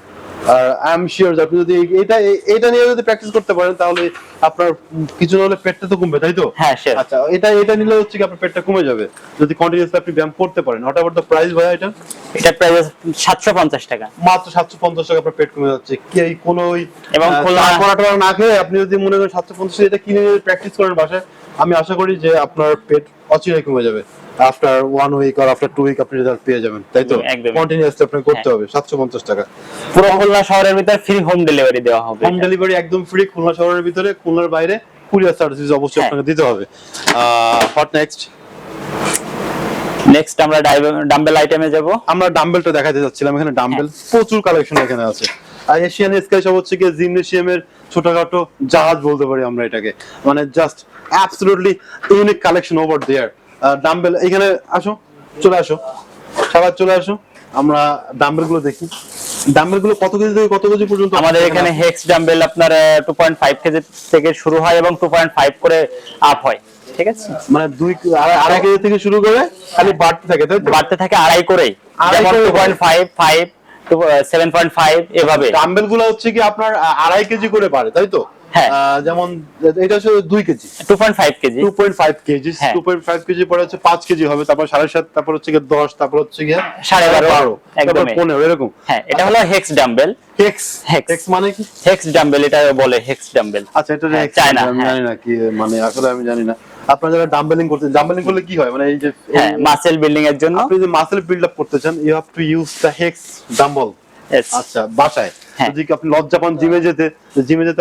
আর আই এম শিওর যে আপনি যদি এটা নিয়ে যদি প্র্যাকটিস করতে পারেন, তাহলে আপনার কিছু না হলে পেটটা তো কমবে, তাই তো? হ্যাঁ, sure। আচ্ছা, এটা নিলে হচ্ছে কি আপনার পেটটা কমে যাবে যদি কন্টিনিউয়াসলি আপনি ব্যায়াম করতে পারেন। হোয়াট এভার দ্য প্রাইস ভাই, এটা এটা প্রাইস 750 টাকা। মাত্র 750 টাকা আপনার পেট কমে যাচ্ছে। কি এই কোনো ওই এবং পরাটা না খেয়ে আপনি যদি মনে করেন 750 এটা কিনে প্র্যাকটিস করেন বাসায়, আমি আশা করি যে আপনার পেট অচিরেই কমে যাবে। আফটার 1 উইক আর আফটার 2 উইক আপনি রেজাল্ট পেয়ে যাবেন, তাই তো? একদমই। কন্টিনিউয়াসলি আপনি করতে হবে। 750 টাকা পুরো খুলনা শহরের ভিতর ফ্রি হোম ডেলিভারি দেওয়া হবে। হোম ডেলিভারি একদম ফ্রি, খুলনা শহরের ভিতরে, খুলনার বাইরে কুরিয়ার সার্ভিস অবশ্যই হ্যাঁ। আপনাকে দিতে হবে। What next? নেক্সট আমরা ডাম্বেল আইটেমে যাব। আমরা ডাম্বেলটা দেখাতে যাচ্ছিলাম, এখানে ডাম্বেল প্রচুর কালেকশন এখানে আছে। আর এশিয়ান স্কাই সব হচ্ছে কি জিমনেশিয়ামের ছোটখাটো জাহাজ বলতে পারি আমরা এটাকে, মানে just absolutely unique collection over there. Dumbbell এখানে আসো, চলে আসো, সবাই চলে আসো, আমরা ডাম্বেল গুলো দেখি। ডাম্বেল গুলো কত কেজি থেকে কত কেজি পর্যন্ত আমাদের এখানে হেক্স ডাম্বেল আপনার 2.5 কেজি থেকে শুরু হয় এবং 2.5 করে আপ হয়, ঠিক আছে? মানে আড়াই কেজি থেকে শুরু করে খালি বাড়তে থাকে, তাই তো? বাড়তে থাকে আড়াই করেই, আড়াই যেমন করে 2.5, 5, 7.5 এভাবে। ডাম্বেল গুলো হচ্ছে কি আপনার আড়াই কেজি করে বাড়ে, তাই তো? হ্যাঁ। যেমন এটা হচ্ছে 2 কেজি, 2.5 কেজি। 2.5 কেজি, হ্যাঁ। 2.5 কেজি পরে হচ্ছে 5 কেজি হবে, তারপর 7.5, তারপর হচ্ছে গিয়ে 10, তারপর হচ্ছে গিয়ে 12.5, 12, তারপর একদমই। 15 এরকম। হ্যাঁ, এটা হলো hex dumbbell. Hex hex. Hex মানে কি? হেক্স ডাম্বেল এটা বলে, হেক্স ডাম্বেল। আচ্ছা, এটা হ্যাঁ, হেক্স চায়না, আমি হ্যাঁ। জানি না কি মানে, আসলে আমি জানি না। আপনারা যারা ডাম্বেলিং করতেন, ডাম্বেলিং করলে কি হয়, মানে এই যে হ্যাঁ, মাসেল বিল্ডিং এর জন্য। আপনি যে মাসেল বিল্ড আপ করতে চান, you have to use the hex dumbbell. Yes। আচ্ছা, বাসায় হ্যাঁ। যদি আপনি লজ্জা পান জিমে যেতে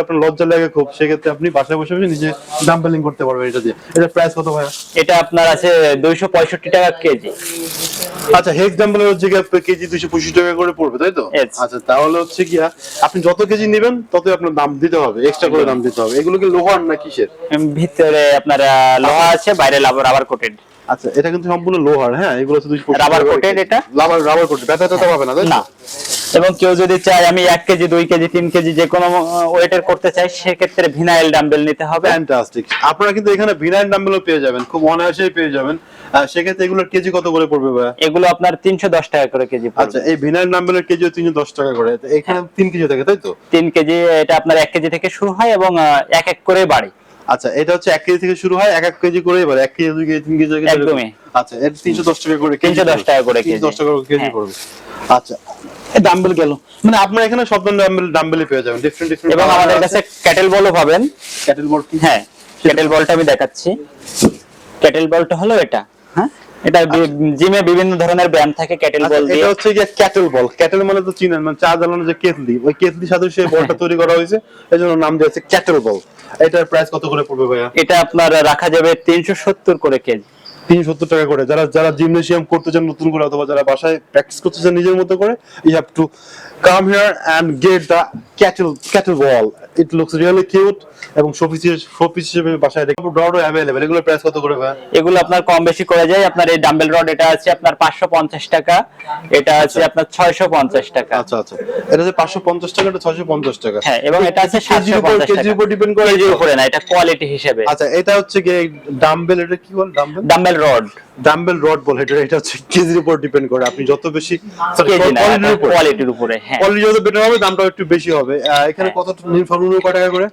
আপনার লজ্জা লাগে খুব, সেক্ষেত্রে আপনি বাসায় বসে বসে নিজে ডাম্বেলিং করতে পারবেন এটা দিয়ে। এটা প্রাইস কত ভাইয়া? এটা আপনার আছে 265 টাকা কেজি। আচ্ছা, হেক্স ডাম্বেলের হচ্ছে কি আপনার কেজি 225 টাকা করে পড়বে, তাই তো? Yes। আচ্ছা, তাহলে হচ্ছে কি আপনি যত কেজি নেবেন ততই আপনার দাম দিতে হবে, এক্সট্রা করে দাম দিতে হবে। এগুলো কি লোহার না কিসের? ভিতরে আপনার লোহা আছে, বাইরে রাবার কোটেড। আচ্ছা, এটা কিন্তু সম্পূর্ণ লোহার। হ্যাঁ, এগুলো হচ্ছে 225 রাবার কোটেড, এটা রাবার কোটেড, ব্যথা পাবে না, তাই তো? না। এবং কেউ যদি চায় আমি 1 কেজি, 2 কেজি, 3 কেজি যে কোনো ওয়েটের করতে চাই, সেক্ষেত্রে ভিনাইল ডাম্বেল নিতে হবে। ফ্যান্টাস্টিক। আপনারা কিন্তু এখানে ভিনাইল ডাম্বেলও পেয়ে যাবেন, খুব অনায়াসেই পেয়ে যাবেন। সেক্ষেত্রে এগুলোর কেজি কত করে পড়বে ভাইয়া? এগুলো আপনার 310 টাকা করে কেজি পড়বে। আচ্ছা, এই ভিনাইল ডাম্বেলের কেজিও 310 টাকা করে। তো এখানে 3 কেজি থাকে, তাই তো? 3 কেজি, এটা আপনার 1 কেজি থেকে শুরু হয় এবং এক এক করে বাড়ে। আচ্ছা, এটা হচ্ছে 1 কেজি থেকে শুরু হয়, 1 কেজি করে এবার 1 কেজি, 2 কেজি, 3 কেজি এরকম। একদমই। আচ্ছা, এটা 310 টাকা করে কেজি। 310 টাকা করে কেজি। 310 টাকা করে কেজি হ্যাঁ। পড়বে। আচ্ছা, এই ডাম্বেল গেল, মানে আপনারা এখানে সব ধরনের ডাম্বেলই পেয়ে যাবেন, ডিফারেন্ট এবং আমাদের কাছে ক্যাটেল বলও পাবেন। ক্যাটেল বোর্ড কি? হ্যাঁ, ক্যাটেল বলটা আমি দেখাচ্ছি। ক্যাটেল বলটা হলো এটা। হ্যাঁ, এটা জিমে বিভিন্ন ধরনের ব্যায়াম থাকে ক্যাটেল আচ্ছা, বল দিয়ে। এটা হচ্ছে কি ক্যাটেল বল। ক্যাটেল মানে তো চিনেন, মানে চা জ্বালানোর যে কেটলি, ওই কেটলির সাথে সেই বলটা তৈরি করা হয়েছে, এজন্য নাম দিয়েছে ক্যাটেল বল। এটার প্রাইস কত করে পড়বে ভাইয়া? এটা আপনার রাখা যাবে 370 করে কেজি। 370 টাকা করে। যারা জিমনেশিয়াম করতে চান নতুন করে, অথবা যারা বাসায় প্র্যাকটিস করতে চান নিজের মতো করে, you have to come here and get the kettle ball. It looks really cute. এবং শোপিস হিসেবে বাসায় রেখে রডও অ্যাভেলেবেল। এগুলোর প্রাইস কত করে ভাই? এগুলো আপনার কম বেশি করে যায়। আপনার এই ডাম্বেল রড এটা আছে আপনার 550 টাকা, এটা আছে আপনার 650 টাকা। আচ্ছা আচ্ছা, এটা যে 550 টাকা, এটা 650 টাকা। হ্যাঁ, এবং এটা আছে কেজির উপর 750 টাকা। কেজির উপর ডিপেন্ড করে, কেজির উপরে না, এটা কোয়ালিটি হিসেবে। আচ্ছা, এটা হচ্ছে কি ডাম্বেল, এটা কি বল dumbbell? Dumbbell rod, dumbbell rod বলে এটা। এটা হচ্ছে কেজির উপর ডিপেন্ড করে, আপনি যত বেশি কেজি না, কোয়ালিটির উপর, কোয়ালিটির উপরে। হ্যাঁ, কোয়ালিটি যত বেটার হবে দামটা একটু বেশি হবে। এখানে কত সর্বনিম্ন কত টাকা করে?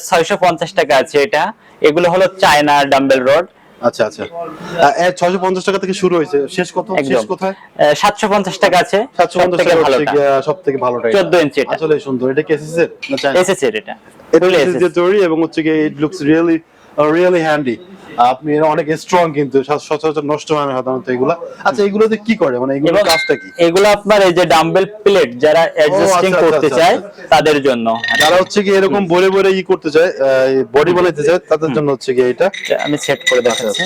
650 টাকা আছে এটা। এগুলো হলো চায়না ডাম্বেল রড। আচ্ছা আচ্ছা, 650 টাকা থেকে শুরু হয়েছে, শেষ কত? শেষ কোথায়? 750 টাকা আছে। 750 সবথেকে টাকা ভালোটা। সবথেকে ভালোটা 14 ইঞ্চি এটা। আসলে সুন্দর। এটা কি এসএস এর না চায়না? এসএস এর এটা। এটা Full এসএস দিয়ে তৈরি এবং হচ্ছে কি ইট লুকস রিয়েলি হ্যান্ডি। আপনি এরা অনেক স্ট্রং, কিন্তু সচরাচর নষ্ট হয় না সাধারণত এগুলা। আচ্ছা, এগুলোতে কি করে, মানে এগুলোর এবং কাজটা কি? এগুলো আপনার এই যে ডাম্বেল প্লেট যারা অ্যাডজাস্টিং আচ্ছা, করতে আচ্ছা, চায় আচ্ছা। তাদের জন্য। যারা হচ্ছে কি এরকম বড় বড় করতে চায়, বডি বানাইতে চায়, তাদের জন্য হচ্ছে কি এটা। আমি সেট করে দেখাচ্ছি।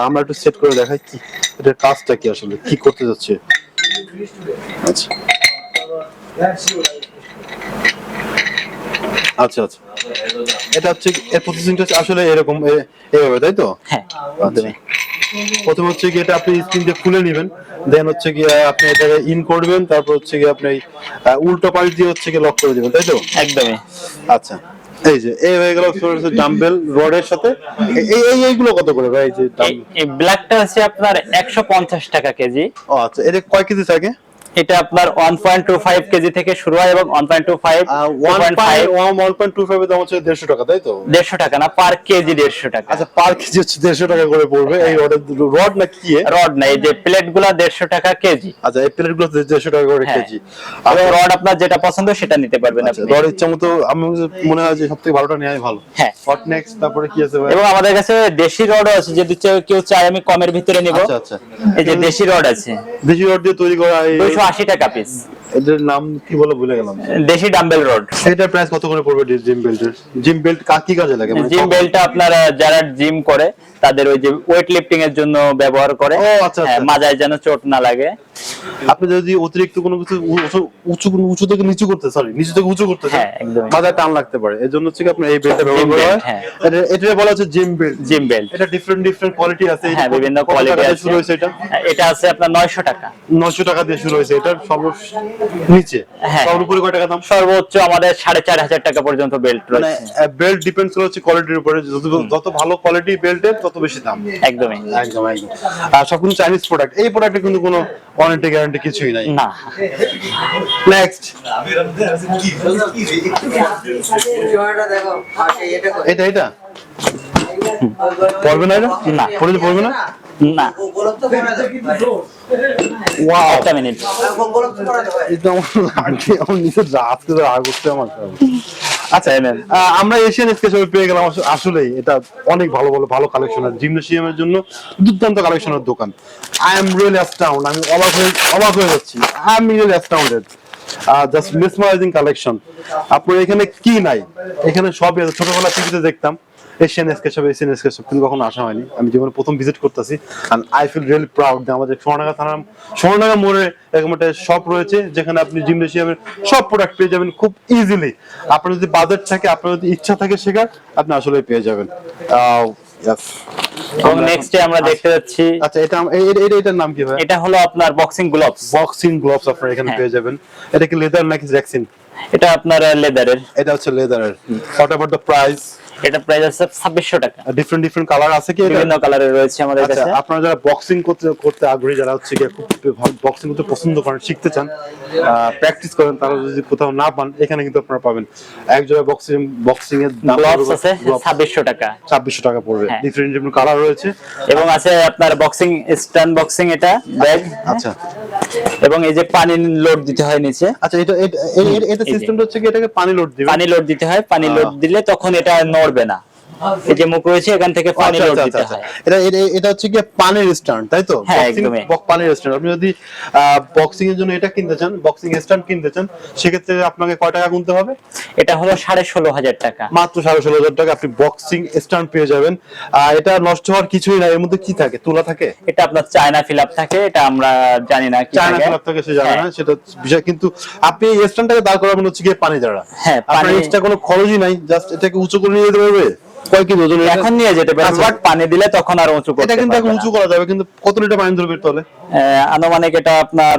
আমরা একটু সেট করে দেখাই কি এটার কাজটা কি, আসলে কি করতে যাচ্ছে। আচ্ছা আচ্ছা আচ্ছা, এটা হচ্ছে এর প্রসেসিংটা আসলে এরকম এইভাবে, তাই তো? হ্যাঁ, আচ্ছা। প্রথম হচ্ছে কি এটা আপনি স্ক্রিন দিয়ে খুলে নেবেন, দেন হচ্ছে কি আপনি এটাকে ইন করবেন, তারপর হচ্ছে কি আপনি উল্টো পাশ দিয়ে হচ্ছে কি লক করে দিবেন, তাই তো? একদমই। আচ্ছা, এই যে এই হয়ে গেল ডাম্বেল রডের সাথে। এইগুলো কত করে ভাই? এই যে এই ব্ল্যাকটা আছে আপনার 150 টাকা কেজি। ও আচ্ছা, এটা কয় কেজি থাকে? এটা আপনার 1.25 কেজি থেকে শুরু হয় এবং 1.25 1.25 এর দাম হচ্ছে 150 টাকা, তাই তো? 150 টাকা না, পার কেজি 150 টাকা। আচ্ছা, পার কেজি হচ্ছে 150 টাকা করে পড়বে। এই রড না কি? রড না, এই যে প্লেট গুলা 150 টাকা কেজি। আচ্ছা, এই প্লেট গুলো 150 টাকা করে হ্যাঁ। কেজি। এবং রড আপনার যেটা পছন্দ সেটা নিতে পারবেন আচ্ছা, আপনি। রড ইচ্ছা মতো, আমি মনে হয় যে সবথেকে ভালোটা নেওয়াই ভালো। হ্যাঁ। হট নেক্সট, তারপরে কি আছে ভাই? এবং আমাদের কাছে দেশি রডও আছে, যদি কেউ চায় আমি কমের ভিতরে নিব। আচ্ছা আচ্ছা, এই যে দেশি রড আছে, দেশি রড দিয়ে তৈরি করা। 280 টাকা পিস। এদের নাম কি বলে ভুলে গেলাম। দেশি ডাম্বেল রড। এটার প্রাইস কত করে পড়বে? জিম বেল্টের, জিম বেল্ট কি কাজে লাগে? মানে জিম বেল্টটা আপনারা যারা জিম করে তাদের ওই যে ওয়েট লিফটিং এর জন্য ব্যবহার করে। ও আচ্ছা হ্যাঁ, আচ্ছা। মাজায় যেন চোট না লাগে। আপনি যদি অতিরিক্ত কোনো কিছু উঁচু থেকে নিচু করতে, নিচু থেকে উঁচু করতে চান, হ্যাঁ, একদমই। মাথায় টান লাগতে পারে। এর জন্য হচ্ছে কি আপনি এই বেল্টটা ব্যবহার করা হয়। হ্যাঁ। এটা বলা হচ্ছে জিম বেল্ট। Gym belt. এটা ডিফারেন্ট কোয়ালিটি আছে। হ্যাঁ, বিভিন্ন কত টাকা কোয়ালিটি দিয়ে আছে। শুরু হয়েছে এটা? এটা আছে আপনার 900 টাকা। 900 টাকা দিয়ে শুরু হয়েছে। এটার নিচে হ্যাঁ। সর্বোপরি কয় টাকা দাম? সর্বোচ্চ আমাদের 4500 টাকা পর্যন্ত বেল্ট মানে রয়েছে। বেল্ট ডিপেন্ডস হচ্ছে কোয়ালিটির উপরে। যত ভালো কোয়ালিটি বেল্টের তত বেশি দাম। একদমই। একদম একদম। আর সবগুলো চাইনিজ প্রোডাক্ট। এই প্রোডাক্টে কিন্তু কোনো ওয়ারেন্টি গ্যারান্টি কিছুই নাই। না। নেক্সট, জোড়াটা দেখো, পাশে এটা কই? এটা পড়বে না? এটা না। পড়বে না? না। গোলক তো করা যাবে। ওয়াও, একটা মিনিট। গোলক তো করা যাবে। এটা আমার লাগে, আমার নিজের রাত করে রাগ করতে আমার। আচ্ছা, নেন। আমরা এশিয়ান স্কেচ পেয়ে গেলাম। আসলেই এটা অনেক ভালো কালেকশনের, জিমনেশিয়ামের জন্য দুর্দান্ত কালেকশনের দোকান। আই এম রিয়েলি অ্যাস্টাউন্ড, আমি অবাক হয়ে যাচ্ছি। I am really astounded. Just mesmerising collection. আপনার এখানে কি নাই? এখানে সব ছোটবেলা টিভিতে দেখতাম এশিয়ান স্কেচ কিন্তু কখনো আসা হয়নি। আমি জীবনে প্রথম ভিজিট করতেছি। And I feel really proud যে আমাদের সোনারডাঙ্গা মোড়ে এরকম একটা শপ রয়েছে যেখানে আপনি জিমনেশিয়ামের সব প্রোডাক্ট পেয়ে যাবেন খুব ইজিলি। আপনার যদি বাজেট থাকে, আপনার যদি ইচ্ছা থাকে শেখার, আপনি আসলে পেয়ে যাবেন। এবং নেক্সটে আমরা দেখতে যাচ্ছি। আচ্ছা, এটার নাম কি ভাই? এটা হলো আপনার বক্সিং গ্লোভস। বক্সিং গ্লোভস আপনারা এখানে হ্যাঁ। পেয়ে যাবেন। এটা কি লেদার নাকি জ্যাকসিন? এটা আপনার লেদারের। এটা হচ্ছে লেদারের। What about the price? এটা প্রাইস আছে 2600 টাকা। ডিফারেন্ট কালার আছে কি এটা? বিভিন্ন কালারের রয়েছে আমাদের আচ্ছা, কাছে। আপনারা যারা বক্সিং করতে আগ্রহী, যারা হচ্ছে গিয়ে খুব বক্সিং করতে পছন্দ করেন, শিখতে চান, প্র্যাকটিস করেন, তারা যদি কোথাও না পান, এখানে কিন্তু আপনারা পাবেন। এক জায়গায় বক্সিং এর দাম গ্লোভস আছে 2600 টাকা। 2600 টাকা পড়বে। হ্যাঁ। ডিফারেন্ট কালার রয়েছে এবং আছে আপনার বক্সিং স্ট্যান্ড বক্সিং, এটা ব্যাগ। আচ্ছা এবং এই যে পানি লোড দিতে হয় নিচে। আচ্ছা, এটা সিস্টেমটা হচ্ছে কি এটাকে পানি লোড দিবে। পানি লোড দিতে হয়, পানি লোড দিলে তখন এটা নড়বে না। এই যে মুখ রয়েছে, এখান থেকে পানি আচ্ছা, লোড আচ্ছা, দিতে আচ্ছা। হয়। এটা হচ্ছে কি পানির স্ট্যান্ড, তাই তো? হ্যাঁ, Boxing- একদমই। পানির স্ট্যান্ড। আপনি যদি বক্সিং এর জন্য এটা কিনতে চান, বক্সিং স্ট্যান্ড কিনতে চান, সেক্ষেত্রে আপনাকে কয় টাকা গুনতে হবে? এটা হলো 16,500 টাকা। মাত্র 16,500 টাকা আপনি বক্সিং স্ট্যান্ড পেয়ে যাবেন। এটা নষ্ট হওয়ার কিছুই না। এর মধ্যে কি থাকে? তুলা থাকে? এটা আপনার চায়না ফিলাপ থাকে, এটা আমরা জানি না কি চায়না থাকে। ক্লাব থেকে সে জানে হ্যাঁ। না, সেটা বিষয়। কিন্তু আপনি এই স্ট্যান্ডটাকে দাঁড় করাবেন হচ্ছে গিয়ে পানি দ্বারা। হ্যাঁ, আপনার পানি- এক্সট্রা কোনো খরচই নাই, জাস্ট এটাকে উঁচু করে নিয়ে যেতে পারবে। কয় কেজি ওজন এটা? এখন নিয়ে যেতে পারে, আচ্ছা। বাট পানি দিলে তখন আর উঁচু করতে এটা কিন্তু এখন পারবে উঁচু না। করা যাবে, কিন্তু কত লিটার পানি ধরবে তলে? আনুমানিক এটা আপনার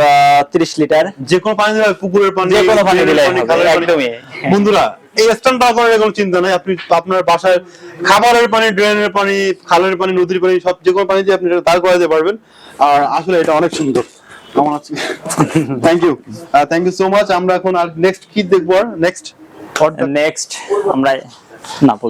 30 লিটার। যে কোনো পানি দিলে হবে, পুকুরের পানি, যে কোনো পানি ড্রেনের দিলেই পানি, হবে, খালের পানি। একদমই। বন্ধুরা, এই স্ট্যান্ড দাঁড় করার কোনো চিন্তা নাই। আপনি আপনার বাসায় খাবারের পানি, ড্রেনের পানি, খালের পানি, নদীর পানি, সব যে কোনো পানি দিয়ে আপনি এটা দাঁড় করাতে পারবেন। আর আসলে এটা অনেক সুন্দর। কেমন আছে? Thank you so much. আমরা এখন আর নেক্সট কি দেখবো? আর নেক্সট নেক্সট আমরা না বলবো।